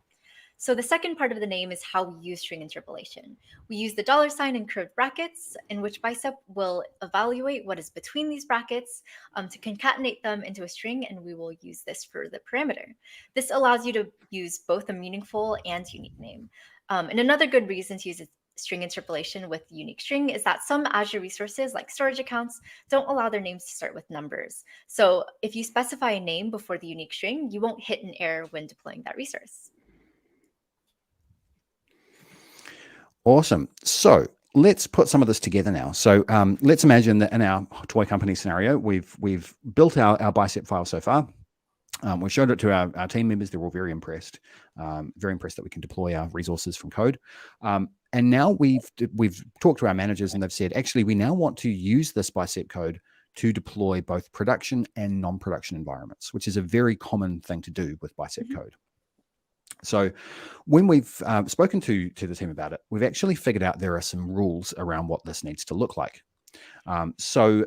So the second part of the name is how we use string interpolation. We use the $ and curved brackets, in which Bicep will evaluate what is between these brackets to concatenate them into a string, and we will use this for the parameter. This allows you to use both a meaningful and unique name. And another good reason to use string interpolation with unique string is that some Azure resources, like storage accounts, don't allow their names to start with numbers. So if you specify a name before the unique string, you won't hit an error when deploying that resource. Awesome. So let's put some of this together now. So let's imagine that in our toy company scenario, we've built our Bicep file so far. We showed it to our team members. They're all very impressed that we can deploy our resources from code. And now we've talked to our managers, and they've said, actually, we now want to use this Bicep code to deploy both production and non-production environments, which is a very common thing to do with Bicep code. So when we've spoken to the team about it, we've actually figured out there are some rules around what this needs to look like. So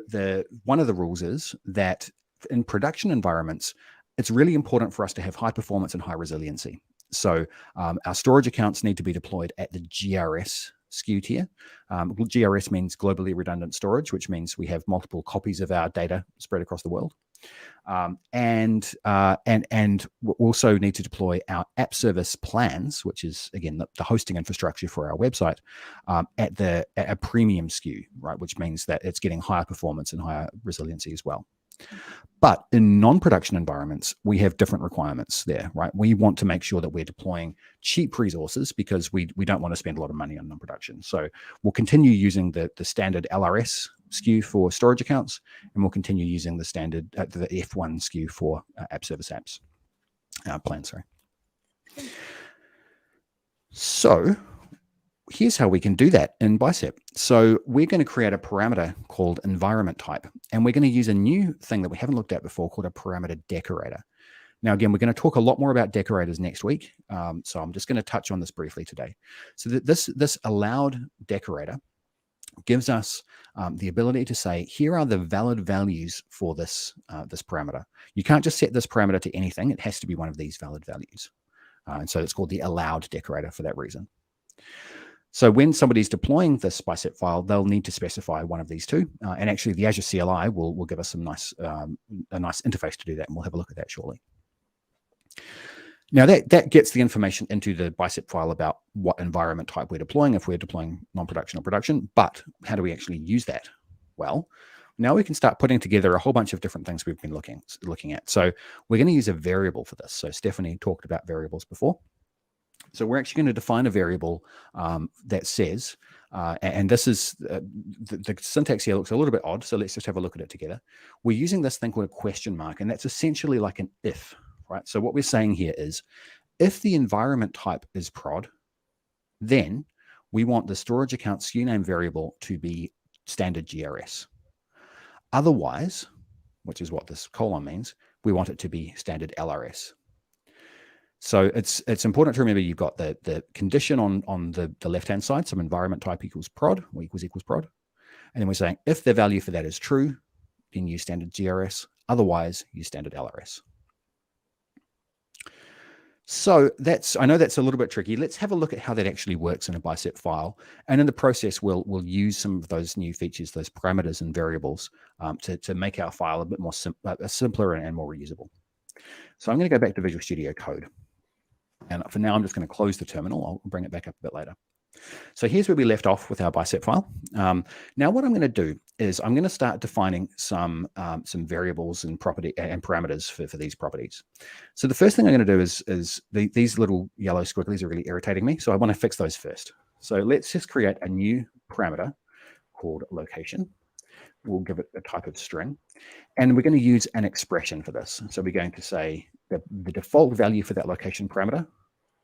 one of the rules is that in production environments, it's really important for us to have high performance and high resiliency. So our storage accounts need to be deployed at the GRS SKU tier. GRS means globally redundant storage, which means we have multiple copies of our data spread across the world. And we also need to deploy our app service plans, which is again the hosting infrastructure for our website, at a premium SKU, right? Which means that it's getting higher performance and higher resiliency as well. But in non-production environments, we have different requirements there, right? We want to make sure that we're deploying cheap resources because we don't want to spend a lot of money on non-production. So we'll continue using the standard LRS SKU for storage accounts, and we'll continue using the standard the F1 SKU for app service apps plan. Sorry. So here's how we can do that in Bicep. So we're going to create a parameter called environment type, and we're going to use a new thing that we haven't looked at before called a parameter decorator. Now, again, we're going to talk a lot more about decorators next week. So I'm just going to touch on this briefly today. So this allowed decorator gives us the ability to say, here are the valid values for this parameter. You can't just set this parameter to anything. It has to be one of these valid values. And so it's called the allowed decorator for that reason. So when somebody's deploying this Bicep file, they'll need to specify one of these two. And actually, the Azure CLI will give us some a nice interface to do that, and we'll have a look at that shortly. Now, that gets the information into the Bicep file about what environment type we're deploying, if we're deploying non-production or production. But how do we actually use that? Well, now we can start putting together a whole bunch of different things we've been looking at. So we're going to use a variable for this. So Stephanie talked about variables before. So we're actually going to define a variable that says, and this is, the syntax here looks a little bit odd, so let's just have a look at it together. We're using this thing called a question mark, and that's essentially like an if, right? So what we're saying here is, if the environment type is prod, then we want the storage account SKU name variable to be standard GRS. Otherwise, which is what this colon means, we want it to be standard LRS. So it's important to remember you've got the condition on the left-hand side, so environment type equals prod, or equals prod. And then we're saying if the value for that is true, then use standard GRS. Otherwise, use standard LRS. So I know that's a little bit tricky. Let's have a look at how that actually works in a Bicep file. And in the process, we'll use some of those new features, those parameters and variables to make our file a bit more simpler and more reusable. So I'm going to go back to Visual Studio Code. And for now, I'm just going to close the terminal. I'll bring it back up a bit later. So here's where we left off with our Bicep file. Now what I'm going to do is I'm going to start defining some variables and parameters for these properties. So the first thing I'm going to do is these little yellow squigglies are really irritating me. So I want to fix those first. So let's just create a new parameter called location. We'll give it a type of string. And we're going to use an expression for this. So we're going to say that the default value for that location parameter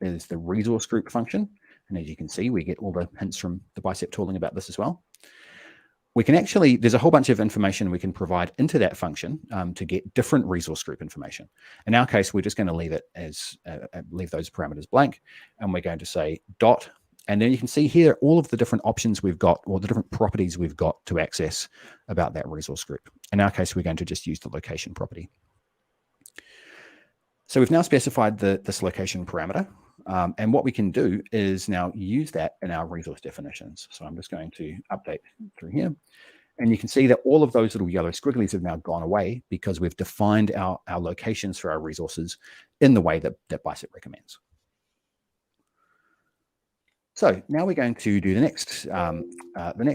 is the resource group function. And as you can see, we get all the hints from the Bicep tooling about this as well. We can actually, there's a whole bunch of information we can provide into that function to get different resource group information. In our case, we're just going to leave it as, leave those parameters blank. And we're going to say dot. And then you can see here all of the different options we've got, or the different properties we've got to access about that resource group. In our case, we're going to just use the location property. So we've now specified this location parameter. And what we can do is now use that in our resource definitions. So I'm just going to update through here. And you can see that all of those little yellow squigglies have now gone away because we've defined our locations for our resources in the way that Bicep recommends. So now we're going to do the next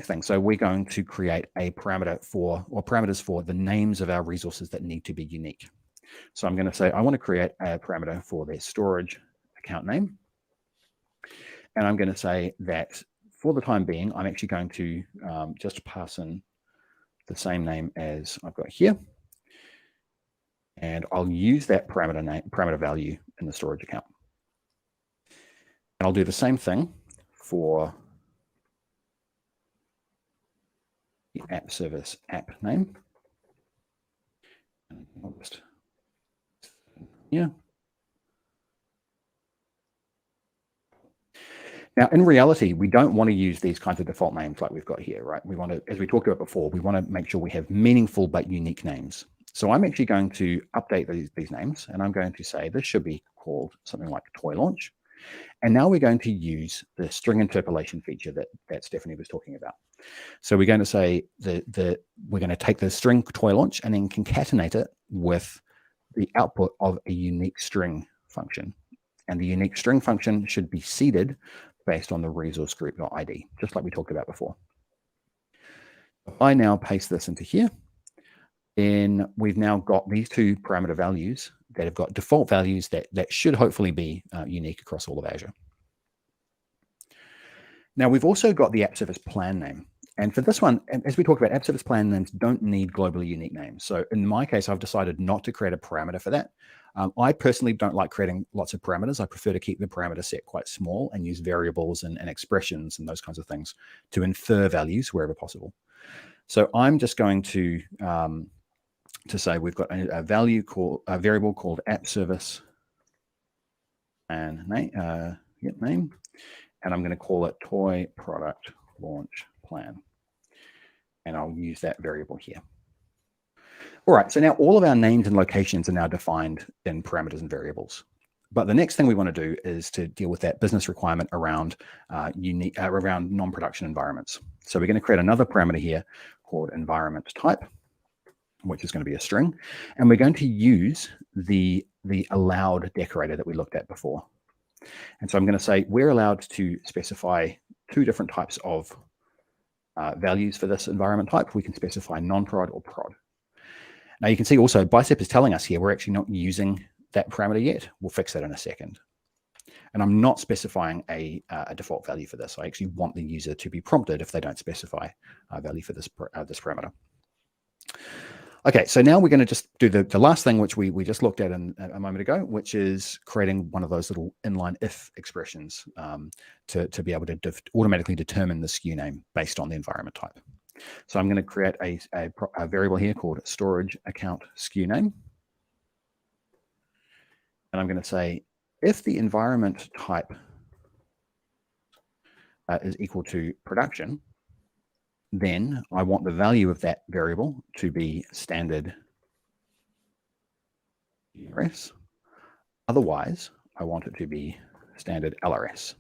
thing. So we're going to create a parameter parameters for the names of our resources that need to be unique. So I'm going to say I want to create a parameter for their storage account name. And I'm going to say that for the time being, I'm actually going to just pass in the same name as I've got here. And I'll use that parameter value in the storage account. And I'll do the same thing for the app service app name. I'll just, yeah. Now, in reality, we don't want to use these kinds of default names like we've got here, right? We want to, as we talked about before, we want to make sure we have meaningful but unique names. So I'm actually going to update these names, and I'm going to say this should be called something like toy launch. And now we're going to use the string interpolation feature that Stephanie was talking about. So we're going to say we're going to take the string toy launch and then concatenate it with the output of a unique string function. And the unique string function should be seeded based on the resource group ID, just like we talked about before. If I now paste this into here, then we've now got these two parameter values that have got default values that should hopefully be unique across all of Azure. Now we've also got the app service plan name. And for this one, as we talked about, app service plan names don't need globally unique names. So in my case, I've decided not to create a parameter for that. I personally don't like creating lots of parameters. I prefer to keep the parameter set quite small and use variables and expressions and those kinds of things to infer values wherever possible. So I'm just going to say we've got a variable called app service and name, and I'm going to call it toy product launch plan. And I'll use that variable here. All right, so now all of our names and locations are now defined in parameters and variables. But the next thing we want to do is to deal with that business requirement around around non-production environments. So we're going to create another parameter here called environment type, which is going to be a string. And we're going to use the allowed decorator that we looked at before. And so I'm going to say we're allowed to specify two different types of values for this environment type. We can specify non-prod or prod. Now you can see also Bicep is telling us here we're actually not using that parameter yet. We'll fix that in a second. And I'm not specifying a default value for this. I actually want the user to be prompted if they don't specify a value for this parameter. Okay, so now we're going to just do the last thing, which we just looked at a moment ago, which is creating one of those little inline if expressions to be able to automatically determine the SKU name based on the environment type. So I'm going to create a variable here called storage account SKU name. And I'm going to say if the environment type is equal to production, then I want the value of that variable to be standard LRS. Otherwise, I want it to be standard LRS.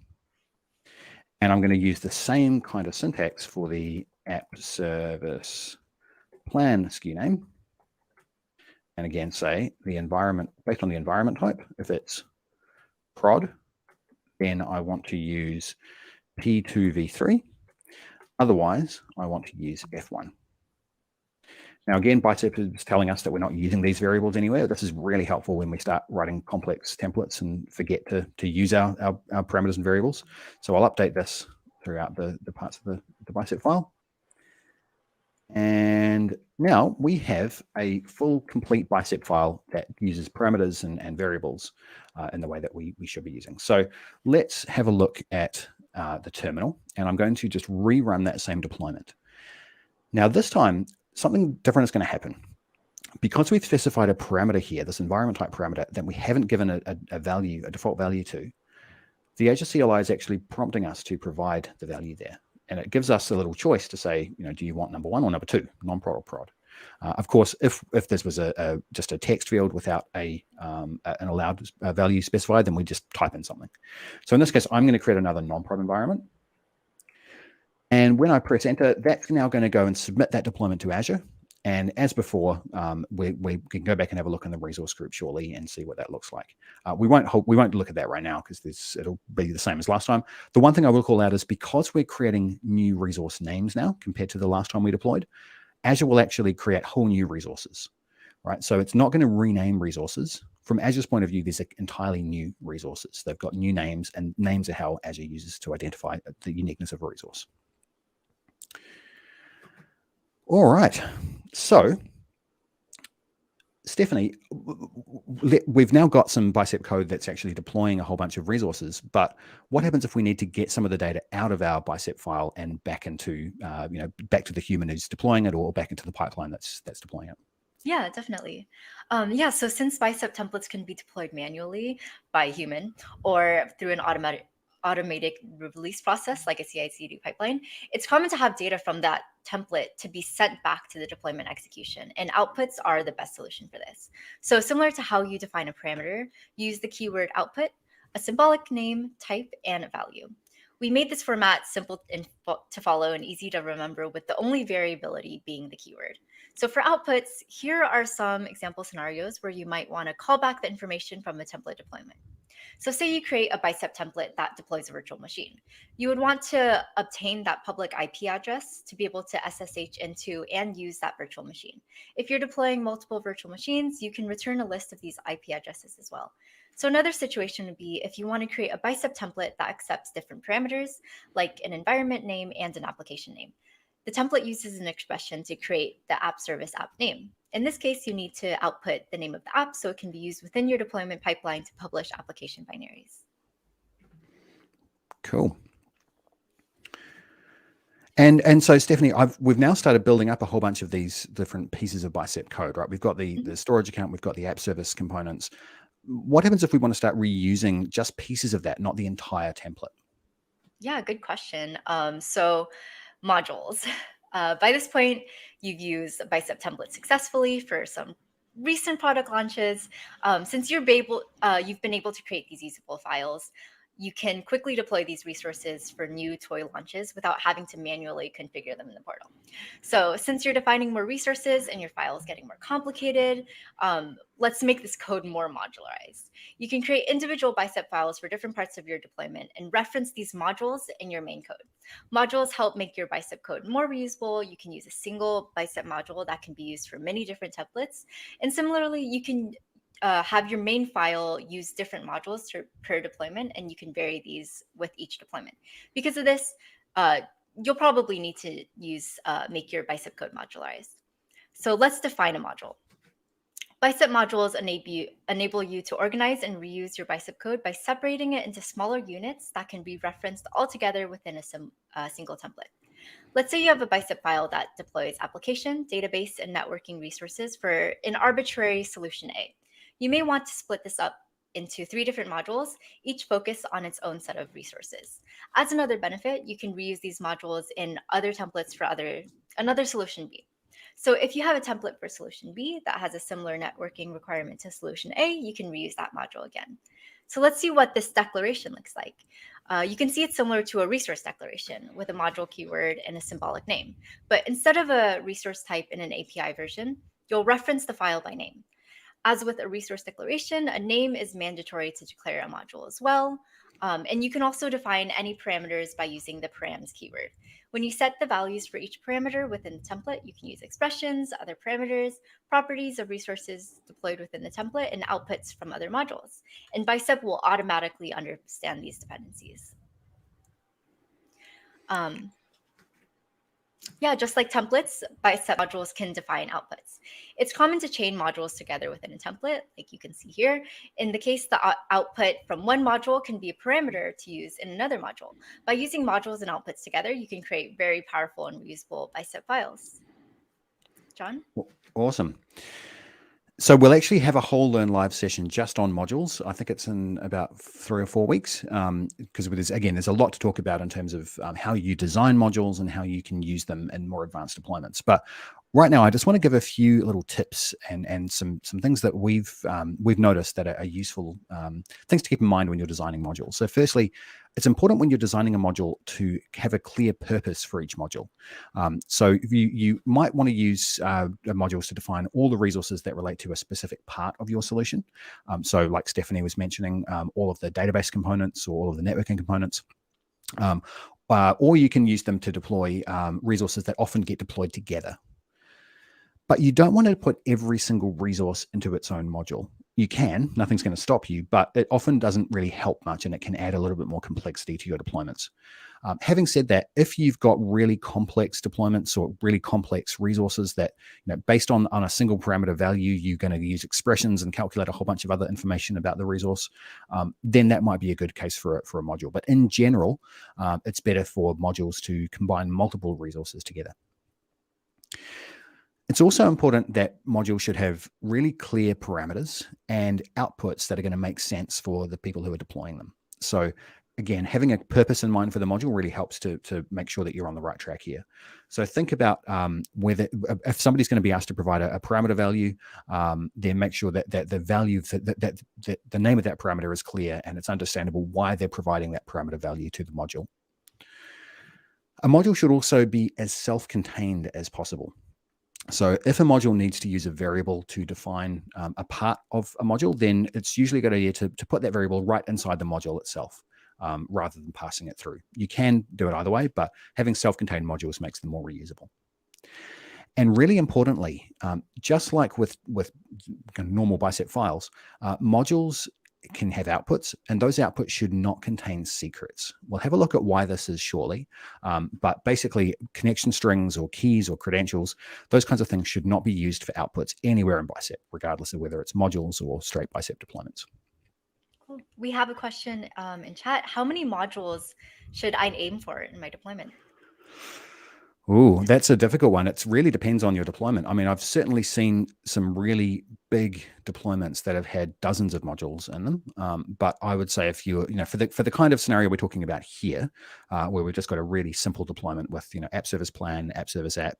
And I'm going to use the same kind of syntax for the app service plan SKU name. And again, say the environment, based on the environment type, if it's prod, then I want to use P2v3. Otherwise, I want to use F1. Now, again, Bicep is telling us that we're not using these variables anywhere. This is really helpful when we start writing complex templates and forget to use our parameters and variables. So I'll update this throughout the parts of the Bicep file. And now we have a full, complete Bicep file that uses parameters and variables in the way that we should be using. So let's have a look at the terminal, and I'm going to just rerun that same deployment. Now, this time, something different is going to happen. Because we've specified a parameter here, this environment type parameter, that we haven't given a value, a default value to, the Azure CLI is actually prompting us to provide the value there. And it gives us a little choice to say, do you want number 1 or number 2, non-prod or prod? Of course, if this was just a text field without an allowed value specified, then we just type in something. So in this case, I'm going to create another non-prod environment. And when I press enter, that's now going to go and submit that deployment to Azure. And as before, we can go back and have a look in the resource group shortly and see what that looks like. We won't look at that right now because it'll be the same as last time. The one thing I will call out is because we're creating new resource names now compared to the last time we deployed, Azure will actually create whole new resources, right? So it's not going to rename resources. From Azure's point of view, these are entirely new resources. They've got new names, and names are how Azure uses to identify the uniqueness of a resource. All right. So, Stephanie, we've now got some Bicep code that's actually deploying a whole bunch of resources, but what happens if we need to get some of the data out of our Bicep file and back into, back to the human who's deploying it, or back into the pipeline that's deploying it? Yeah, definitely. So since Bicep templates can be deployed manually by a human or through an automated release process like a CI/CD pipeline, it's common to have data from that template to be sent back to the deployment execution, and outputs are the best solution for this. So similar to how you define a parameter, use the keyword output, a symbolic name, type, and a value. We made this format simple to follow and easy to remember, with the only variability being the keyword. So for outputs, here are some example scenarios where you might want to call back the information from a template deployment. So say you create a Bicep template that deploys a virtual machine. You would want to obtain that public IP address to be able to SSH into and use that virtual machine. If you're deploying multiple virtual machines, you can return a list of these IP addresses as well. So another situation would be if you want to create a Bicep template that accepts different parameters, like an environment name and an application name. The template uses an expression to create the app service app name. In this case, you need to output the name of the app so it can be used within your deployment pipeline to publish application binaries. Cool. And so, Stephanie, we've now started building up a whole bunch of these different pieces of Bicep code, right? We've got the storage account, we've got the app service components. What happens if we want to start reusing just pieces of that, not the entire template? Yeah, good question. So modules. By this point, you've used Bicep template successfully for some recent product launches. Since you've been able to create these usable files, you can quickly deploy these resources for new toy launches without having to manually configure them in the portal. So since you're defining more resources and your file is getting more complicated, let's make this code more modularized. You can create individual Bicep files for different parts of your deployment and reference these modules in your main code. Modules help make your Bicep code more reusable. You can use a single Bicep module that can be used for many different templates. And similarly, you can have your main file use different modules per deployment, and you can vary these with each deployment. Because of this, you'll probably need to make your Bicep code modularized. So let's define a module. Bicep modules enable you to organize and reuse your Bicep code by separating it into smaller units that can be referenced all together within a single template. Let's say you have a Bicep file that deploys application, database, and networking resources for an arbitrary solution A. You may want to split this up into 3 different modules, each focused on its own set of resources. As another benefit, you can reuse these modules in other templates for another solution B. So if you have a template for solution B that has a similar networking requirement to solution A, you can reuse that module again. So let's see what this declaration looks like. You can see it's similar to a resource declaration with a module keyword and a symbolic name. But instead of a resource type in an API version, you'll reference the file by name. As with a resource declaration, a name is mandatory to declare a module as well. And you can also define any parameters by using the params keyword. When you set the values for each parameter within the template, you can use expressions, other parameters, properties of resources deployed within the template, and outputs from other modules. And Bicep will automatically understand these dependencies. Yeah, just like templates, Bicep modules can define outputs. It's common to chain modules together within a template, like you can see here. In the case, the output from one module can be a parameter to use in another module. By using modules and outputs together, you can create very powerful and reusable Bicep files. John? Awesome. So we'll actually have a whole Learn Live session just on modules. I think it's in about 3 or 4 weeks, because there's a lot to talk about in terms of how you design modules and how you can use them in more advanced deployments. But right now, I just want to give a few little tips and some things that we've noticed that are useful things to keep in mind when you're designing modules. So firstly, it's important when you're designing a module to have a clear purpose for each module. So you might want to use modules to define all the resources that relate to a specific part of your solution. So like Stephanie was mentioning, all of the database components or all of the networking components. Or you can use them to deploy resources that often get deployed together. But you don't want to put every single resource into its own module. You can, nothing's going to stop you, but it often doesn't really help much, and it can add a little bit more complexity to your deployments. Having said that, if you've got really complex deployments or really complex resources that, based on a single parameter value, you're going to use expressions and calculate a whole bunch of other information about the resource, then that might be a good case for a module. But in general, it's better for modules to combine multiple resources together. It's also important that modules should have really clear parameters and outputs that are going to make sense for the people who are deploying them. So again, having a purpose in mind for the module really helps to make sure that you're on the right track here. So think about whether if somebody's going to be asked to provide a parameter value, then make sure that the value, that the name of that parameter is clear and it's understandable why they're providing that parameter value to the module. A module should also be as self-contained as possible. So if a module needs to use a variable to define a part of a module, then it's usually a good idea to put that variable right inside the module itself, rather than passing it through. You can do it either way, but having self-contained modules makes them more reusable. And really importantly, just like with normal Bicep files, modules can have outputs, and those outputs should not contain secrets. We'll have a look at why this is shortly, but basically connection strings or keys or credentials, those kinds of things should not be used for outputs anywhere in Bicep, regardless of whether it's modules or straight Bicep deployments. Cool. We have a question in chat. How many modules should I aim for in my deployment? Ooh, that's a difficult one. It really depends on your deployment. I mean, I've certainly seen some really big deployments that have had dozens of modules in them. But I would say if you're, for the kind of scenario we're talking about here, where we've just got a really simple deployment with, app service plan, app service app,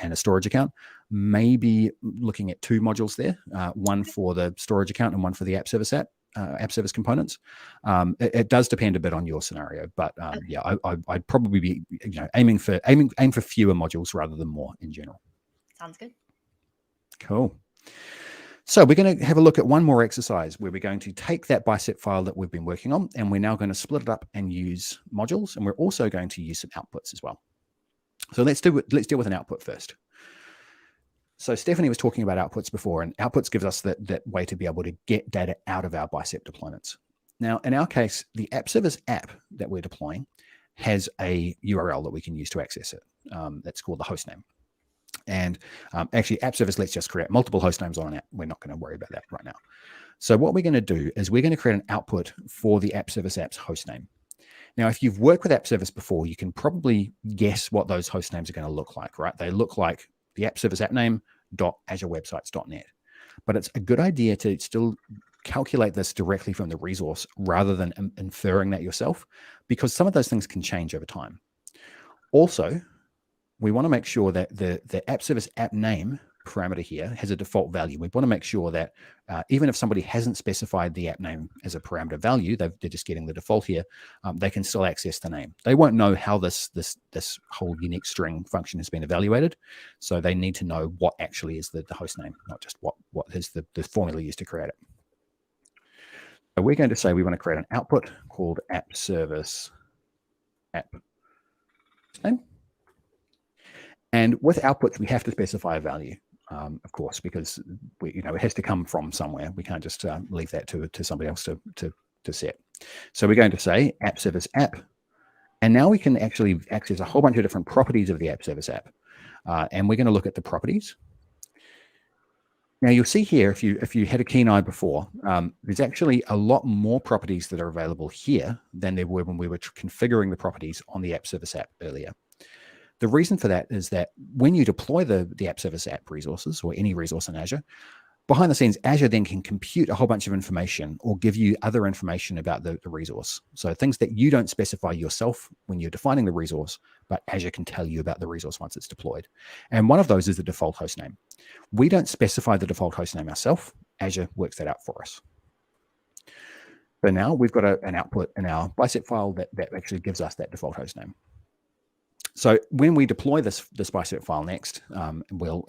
and a storage account, maybe looking at 2 modules there, one for the storage account and one for the app service service components. It does depend a bit on your scenario, but yeah, I'd probably be aim for fewer modules rather than more in general. Sounds good. Cool. So we're going to have a look at one more exercise where we're going to take that Bicep file that we've been working on, and we're now going to split it up and use modules, and we're also going to use some outputs as well. So let's deal with an output first. So Stephanie was talking about outputs before, and outputs gives us that way to be able to get data out of our Bicep deployments. Now, in our case, the app service app that we're deploying has a URL that we can use to access it. That's called the hostname. And actually, app service lets us create multiple host names on an app. We're not going to worry about that right now. So what we're going to do is we're going to create an output for the app service app's hostname. Now, if you've worked with app service before, you can probably guess what those host names are going to look like, right? They look like the app service app name .azurewebsites.net. But it's a good idea to still calculate this directly from the resource rather than inferring that yourself, because some of those things can change over time. Also, we want to make sure that the app service app name parameter here has a default value. We want to make sure that even if somebody hasn't specified the app name as a parameter value, they're just getting the default here, they can still access the name. They won't know how this whole unique string function has been evaluated, so they need to know what actually is the host name, not just what is the formula used to create it. So we're going to say we want to create an output called app service app name. And with outputs, we have to specify a value, of course, because it has to come from somewhere. We can't just leave that to somebody else to set. So we're going to say app service app. And now we can actually access a whole bunch of different properties of the app service app. And we're going to look at the properties. Now you'll see here, if you had a keen eye before, there's actually a lot more properties that are available here than there were when we were configuring the properties on the app service app earlier. The reason for that is that when you deploy the app service app resources or any resource in Azure, behind the scenes, Azure then can compute a whole bunch of information or give you other information about the resource. So things that you don't specify yourself when you're defining the resource, but Azure can tell you about the resource once it's deployed. And one of those is the default host name. We don't specify the default host name ourselves. Azure works that out for us. So now we've got an output in our Bicep file that actually gives us that default host name. So when we deploy this Bicep file next, we'll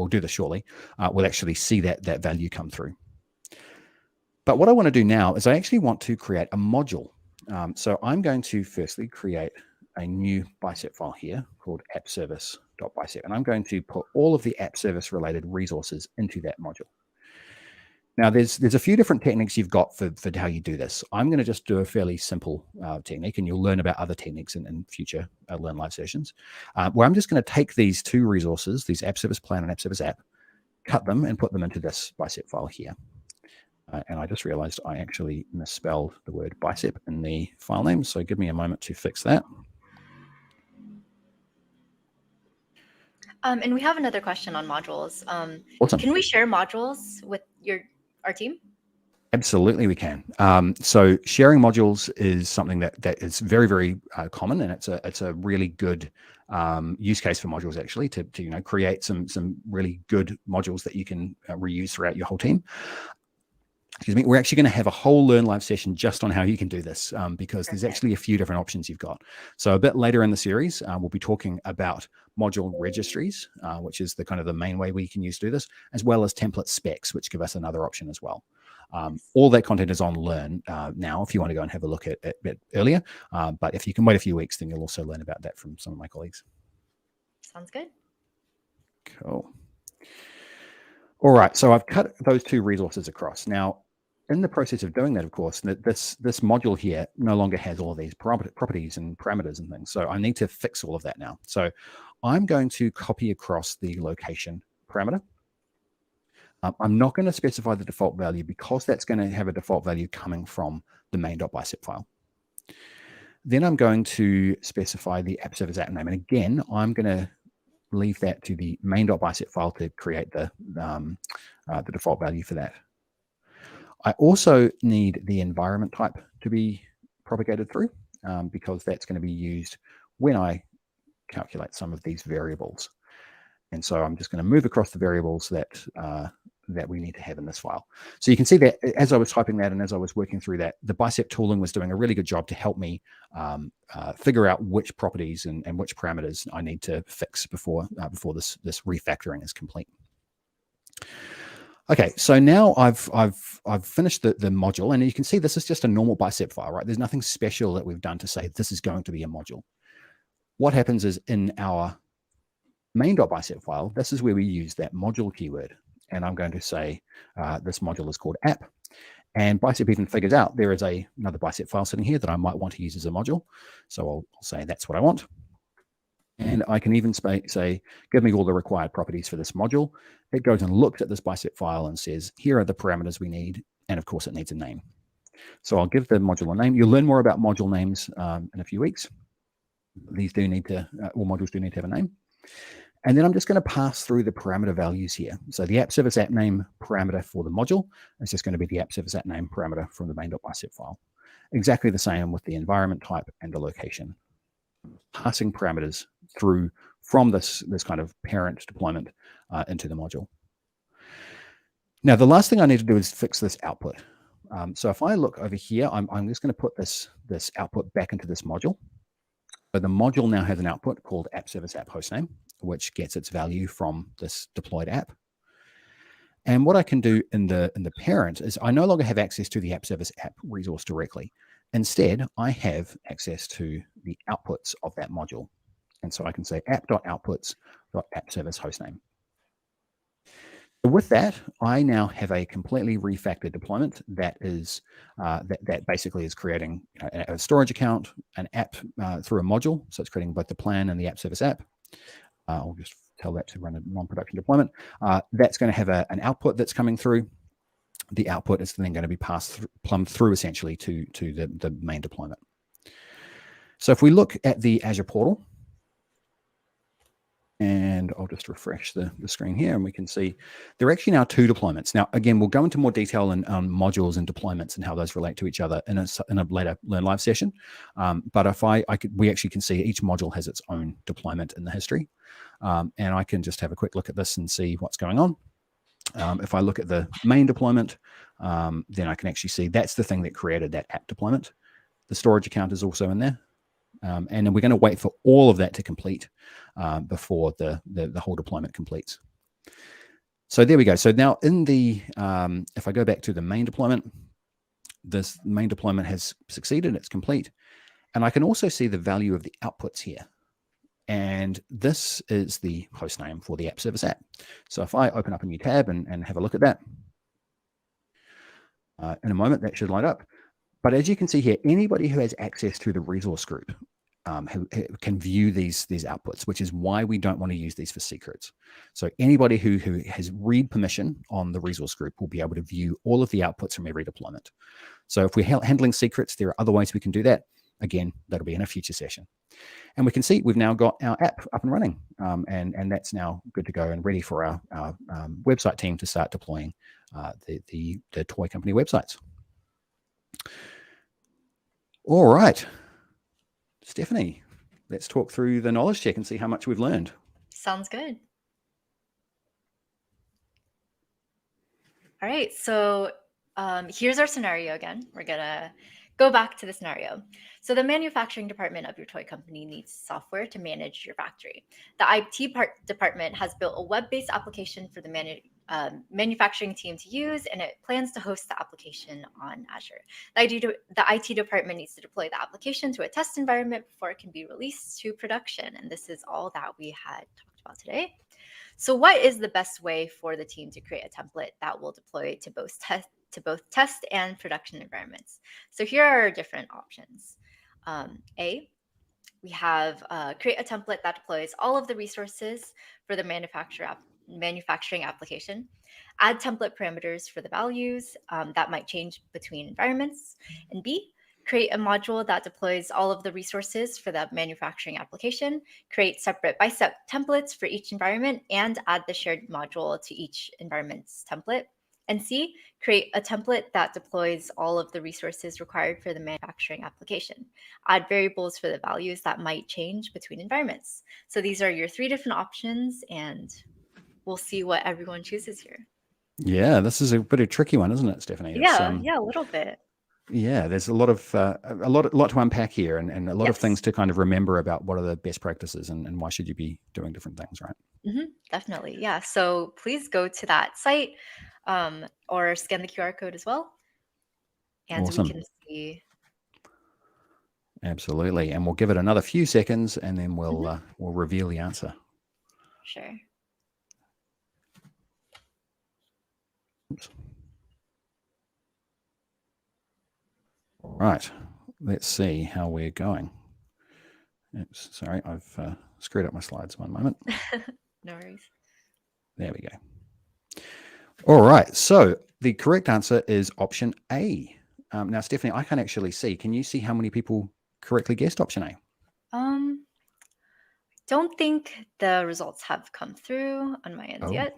do this shortly, we'll actually see that value come through. But what I want to do now is I actually want to create a module. So I'm going to firstly create a new Bicep file here called appservice.bicep, and I'm going to put all of the app service related resources into that module. Now, there's a few different techniques you've got for how you do this. I'm going to just do a fairly simple technique, and you'll learn about other techniques in future Learn Live sessions, where I'm just going to take these two resources, these app service plan and app service app, cut them and put them into this Bicep file here. And I just realized I actually misspelled the word Bicep in the file name, so give me a moment to fix that. And we have another question on modules. Awesome. Can we share modules with our team? Absolutely, we can. So sharing modules is something that is very, very common, and it's a really good use case for modules actually to create some really good modules that you can reuse throughout your whole team. Excuse me. We're actually going to have a whole Learn Live session just on how you can do this because there's actually a few different options you've got. So a bit later in the series, we'll be talking about module registries, which is the main way we can use to do this, as well as template specs, which give us another option as well. All that content is on Learn now if you want to go and have a look at it earlier. But if you can wait a few weeks, then you'll also learn about that from some of my colleagues. Sounds good. Cool. All right, so I've cut those two resources across. Now, in the process of doing that, of course, this module here no longer has all of these properties and parameters and things. So I need to fix all of that now. So I'm going to copy across the location parameter. I'm not going to specify the default value because that's going to have a default value coming from the main.bicep file. Then I'm going to specify the app service app name. And again, I'm going to leave that to the main.bicep file to create the default value for that. I also need the environment type to be propagated through because that's going to be used when I calculate some of these variables. And so I'm just going to move across the variables that we need to have in this file. So you can see that as I was typing that and as I was working through that, the Bicep tooling was doing a really good job to help me figure out which properties and which parameters I need to fix before this refactoring is complete. Okay, so now I've finished the module, and you can see this is just a normal Bicep file, right? There's nothing special that we've done to say this is going to be a module. What happens is in our main.bicep file, this is where we use that module keyword. And I'm going to say this module is called app. And Bicep even figures out there is another Bicep file sitting here that I might want to use as a module. So I'll say that's what I want. And I can even say, give me all the required properties for this module. It goes and looks at this Bicep file and says, here are the parameters we need. And of course, it needs a name. So I'll give the module a name. You'll learn more about module names in a few weeks. These do need to, all modules do need to have a name. And then I'm just going to pass through the parameter values here. So the app service app name parameter for the module is just going to be the app service app name parameter from the main.bicep file. Exactly the same with the environment type and the location. Passing parameters through from this kind of parent deployment into the module. Now, the last thing I need to do is fix this output. So if I look over here, I'm just going to put this output back into this module. So the module now has an output called app service app hostname, which gets its value from this deployed app. And what I can do in the parent is I no longer have access to the app service app resource directly. Instead, I have access to the outputs of that module. And so I can say app.outputs.appservice hostname. With that, I now have a completely refactored deployment that is that basically is creating a storage account, an app through a module. So it's creating both the plan and the app service app. I'll just tell that to run a non-production deployment. That's going to have an output that's coming through. The output is then going to be plumbed through essentially to the main deployment. So if we look at the Azure portal, and I'll just refresh the screen here, and we can see there are actually now 2 deployments. Now, again, we'll go into more detail on modules and deployments and how those relate to each other in a later Learn Live session. But if we actually can see each module has its own deployment in the history. And I can just have a quick look at this and see what's going on. If I look at the main deployment, then I can actually see that's the thing that created that app deployment. The storage account is also in there. And then we're going to wait for all of that to complete before the whole deployment completes. So there we go. So now in the, if I go back to the main deployment, this main deployment has succeeded. It's complete. And I can also see the value of the outputs here. And this is the host name for the app service app. So if I open up a new tab and have a look at that, in a moment, that should light up. But as you can see here, anybody who has access to the resource group who can view these outputs, which is why we don't want to use these for secrets. So anybody who has read permission on the resource group will be able to view all of the outputs from every deployment. So if we're handling secrets, there are other ways we can do that. Again, that'll be in a future session. And we can see we've now got our app up and running, and that's now good to go and ready for our website team to start deploying the toy company websites. All right, Stephanie, let's talk through the knowledge check and see how much we've learned. Sounds good. All right, so here's our scenario again. We're gonna go back to the scenario. So the manufacturing department of your toy company needs software to manage your factory. The IT department has built a web-based application for the manufacturing team to use, and it plans to host the application on Azure. The IT department needs to deploy the application to a test environment before it can be released to production. And this is all that we had talked about today. So what is the best way for the team to create a template that will deploy to both test and production environments? So here are different options. A, we have create a template that deploys all of the resources for the manufacturing application. Add template parameters for the values that might change between environments. And B, create a module that deploys all of the resources for the manufacturing application. Create separate Bicep templates for each environment and add the shared module to each environment's template. And C, create a template that deploys all of the resources required for the manufacturing application. Add variables for the values that might change between environments. So these are your 3 different options, and we'll see what everyone chooses here. Yeah, this is a bit of a tricky one, isn't it, Stephanie? Yeah, a little bit. Yeah, there's a lot to unpack here, and a lot of things to kind of remember about what are the best practices and why should you be doing different things, right? Definitely, yeah. So please go to that site or scan the QR code as well, and Awesome. we can see. Absolutely, and we'll give it another few seconds, and then we'll reveal the answer. Sure. Oops. All right, let's see how we're going. Oops, sorry, I've screwed up my slides. One moment. No worries. There we go. All right, so the correct answer is option A. Now, Stephanie, I can't actually see. Can you see how many people correctly guessed option A? Don't think the results have come through on my end yet.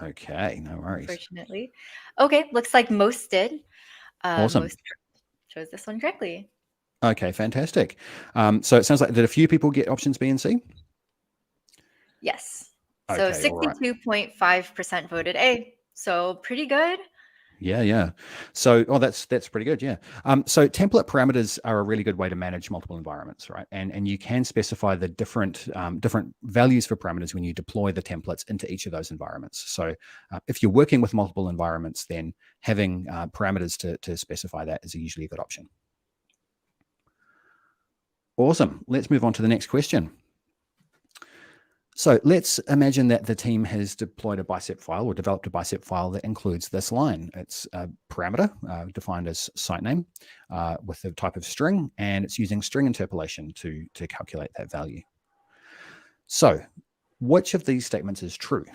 Okay, no worries. Unfortunately. Okay, looks like most did. Awesome. Most chose this one correctly. Okay, fantastic. So it sounds like, did a few people get options B and C? Yes. Okay, so 62.5% voted A. So pretty good. Yeah. So, that's pretty good. Yeah. So template parameters are a really good way to manage multiple environments, right? And you can specify the different values for parameters when you deploy the templates into each of those environments. So, if you're working with multiple environments, then having parameters to specify that is usually a good option. Awesome. Let's move on to the next question. So let's imagine that the team has deployed a Bicep file or developed a Bicep file that includes this line. It's a parameter defined as site name with the type of string, and it's using string interpolation to calculate that value. So which of these statements is true?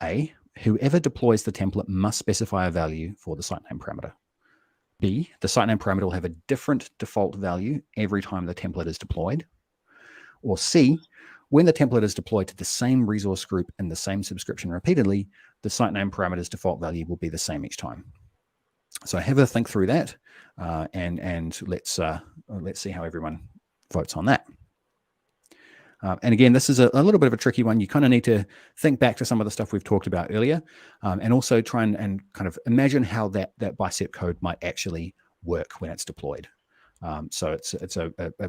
A, whoever deploys the template must specify a value for the site name parameter. B, the site name parameter will have a different default value every time the template is deployed. Or C, when the template is deployed to the same resource group in the same subscription repeatedly, the site name parameter's default value will be the same each time. So have a think through that, and let's see how everyone votes on that. And again, this is a little bit of a tricky one. You kind of need to think back to some of the stuff we've talked about earlier, and also try and kind of imagine how that Bicep code might actually work when it's deployed. So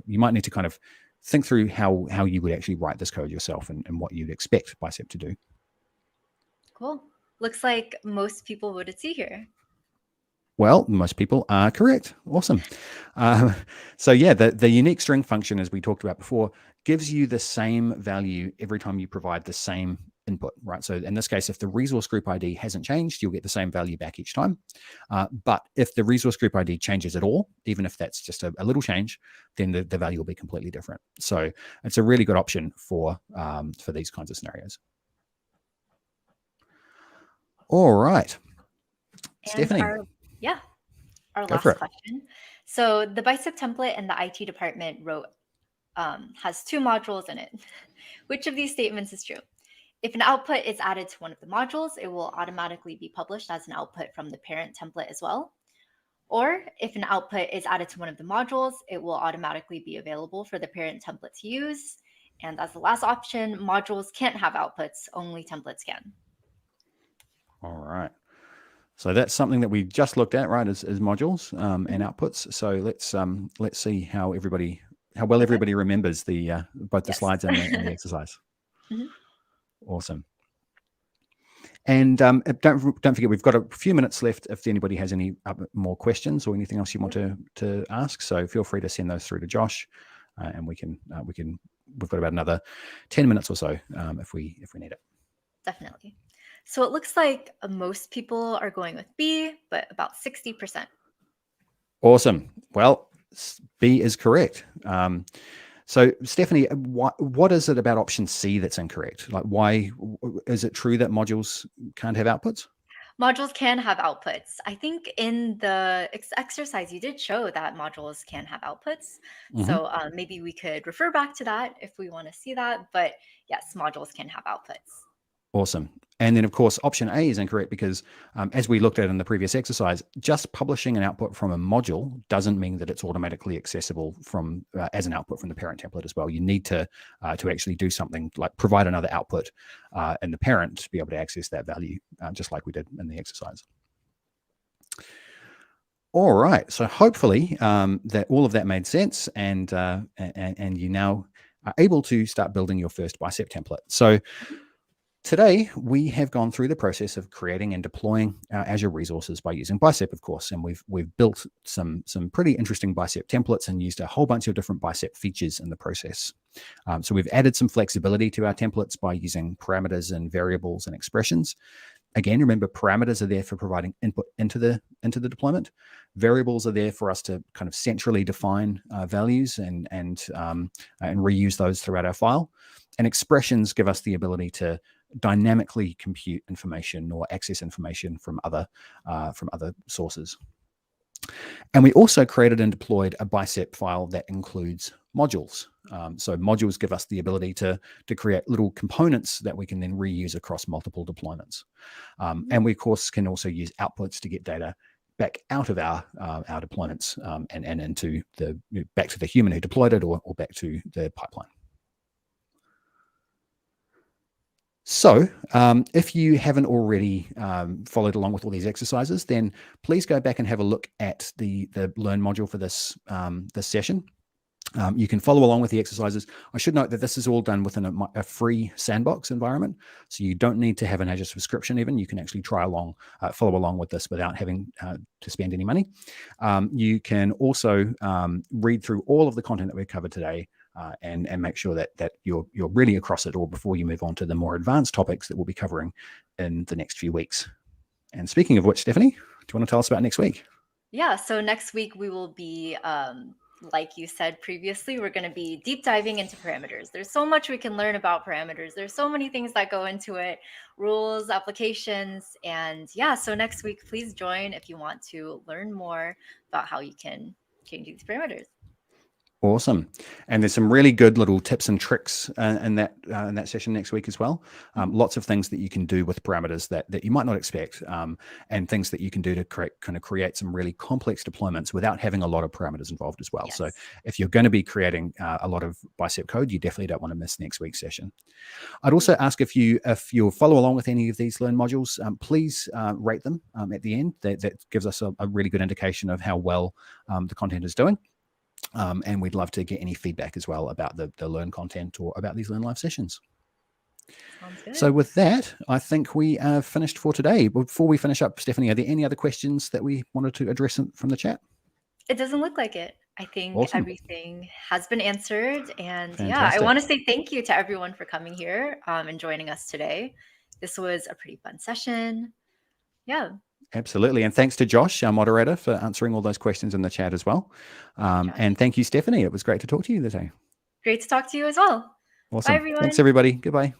you might need to kind of think through how you would actually write this code yourself and what you'd expect Bicep to do. Cool. Looks like most people voted C here. Well, most people are correct. Awesome. So yeah, the unique string function, as we talked about before, gives you the same value every time you provide the same input, right? So in this case, if the resource group ID hasn't changed, you'll get the same value back each time. But if the resource group ID changes at all, even if that's just a little change, then the value will be completely different. So it's a really good option for these kinds of scenarios. All right. And Stephanie. Our last question. So the Bicep template in the IT department wrote has two modules in it. Which of these statements is true? If an output is added to one of the modules, it will automatically be published as an output from the parent template as well. Or if an output is added to one of the modules, it will automatically be available for the parent template to use. And as the last option, modules can't have outputs, only templates can. All right. So that's something that we just looked at, right, as modules and outputs. So let's see how well everybody remembers both the slides and the exercise. Mm-hmm. Awesome. And don't forget, we've got a few minutes left if anybody has any more questions or anything else you want to ask. So feel free to send those through to Josh, and we've got about another 10 minutes or so if we need it. Definitely. So it looks like most people are going with B, but about 60%. Awesome. Well, B is correct. So Stephanie, what is it about option C that's incorrect? Like, why is it true that modules can't have outputs? Modules can have outputs. I think in the exercise you did show that modules can have outputs. Mm-hmm. So maybe we could refer back to that if we want to see that. But yes, modules can have outputs. Awesome. And then, of course, option A is incorrect because, as we looked at in the previous exercise, just publishing an output from a module doesn't mean that it's automatically accessible from as an output from the parent template as well. You need to actually do something like provide another output in the parent to be able to access that value, just like we did in the exercise. All right. So hopefully that all of that made sense, and you now are able to start building your first Bicep template. So today, we have gone through the process of creating and deploying our Azure resources by using Bicep, of course, and we've built some pretty interesting Bicep templates and used a whole bunch of different Bicep features in the process. So we've added some flexibility to our templates by using parameters and variables and expressions. Again, remember, parameters are there for providing input into the deployment. Variables are there for us to kind of centrally define values and reuse those throughout our file. And expressions give us the ability to dynamically compute information or access information from other sources. And we also created and deployed a Bicep file that includes modules. So modules give us the ability to create little components that we can then reuse across multiple deployments. And we, of course, can also use outputs to get data back out of our deployments and into back to the human who deployed it or back to the pipeline. So if you haven't already followed along with all these exercises, then please go back and have a look at the Learn module for this, this session. You can follow along with the exercises. I should note that this is all done within a free sandbox environment. So you don't need to have an Azure subscription even. You can actually follow along with this without having to spend any money. You can also read through all of the content that we've covered today and make sure that you're really across it all before you move on to the more advanced topics that we'll be covering in the next few weeks. And speaking of which, Stephanie, do you want to tell us about next week? Yeah, so next week we will be like you said previously, we're going to be deep diving into parameters. There's so much we can learn about parameters. There's so many things that go into it, rules, applications. And yeah, so next week, please join if you want to learn more about how you can change these parameters. Awesome. And there's some really good little tips and tricks in that session next week as well. Lots of things that you can do with parameters that you might not expect, and things that you can do to create some really complex deployments without having a lot of parameters involved as well. Yes. So if you're going to be creating a lot of Bicep code, you definitely don't want to miss next week's session. I'd also ask if you'll follow along with any of these Learn modules, please rate them at the end. That gives us a really good indication of how well the content is doing. And we'd love to get any feedback as well about the Learn content or about these Learn Live sessions. Sounds good. So with that, I think we are finished for today. Before we finish up, Stephanie, are there any other questions that we wanted to address from the chat? It doesn't look like it. I think Awesome. Everything has been answered. And Fantastic. Yeah, I want to say thank you to everyone for coming here and joining us today. This was a pretty fun session. Yeah. Absolutely. And thanks to Josh, our moderator, for answering all those questions in the chat as well. And thank you, Stephanie. It was great to talk to you today. Great to talk to you as well. Awesome. Bye, everyone. Thanks, everybody. Goodbye.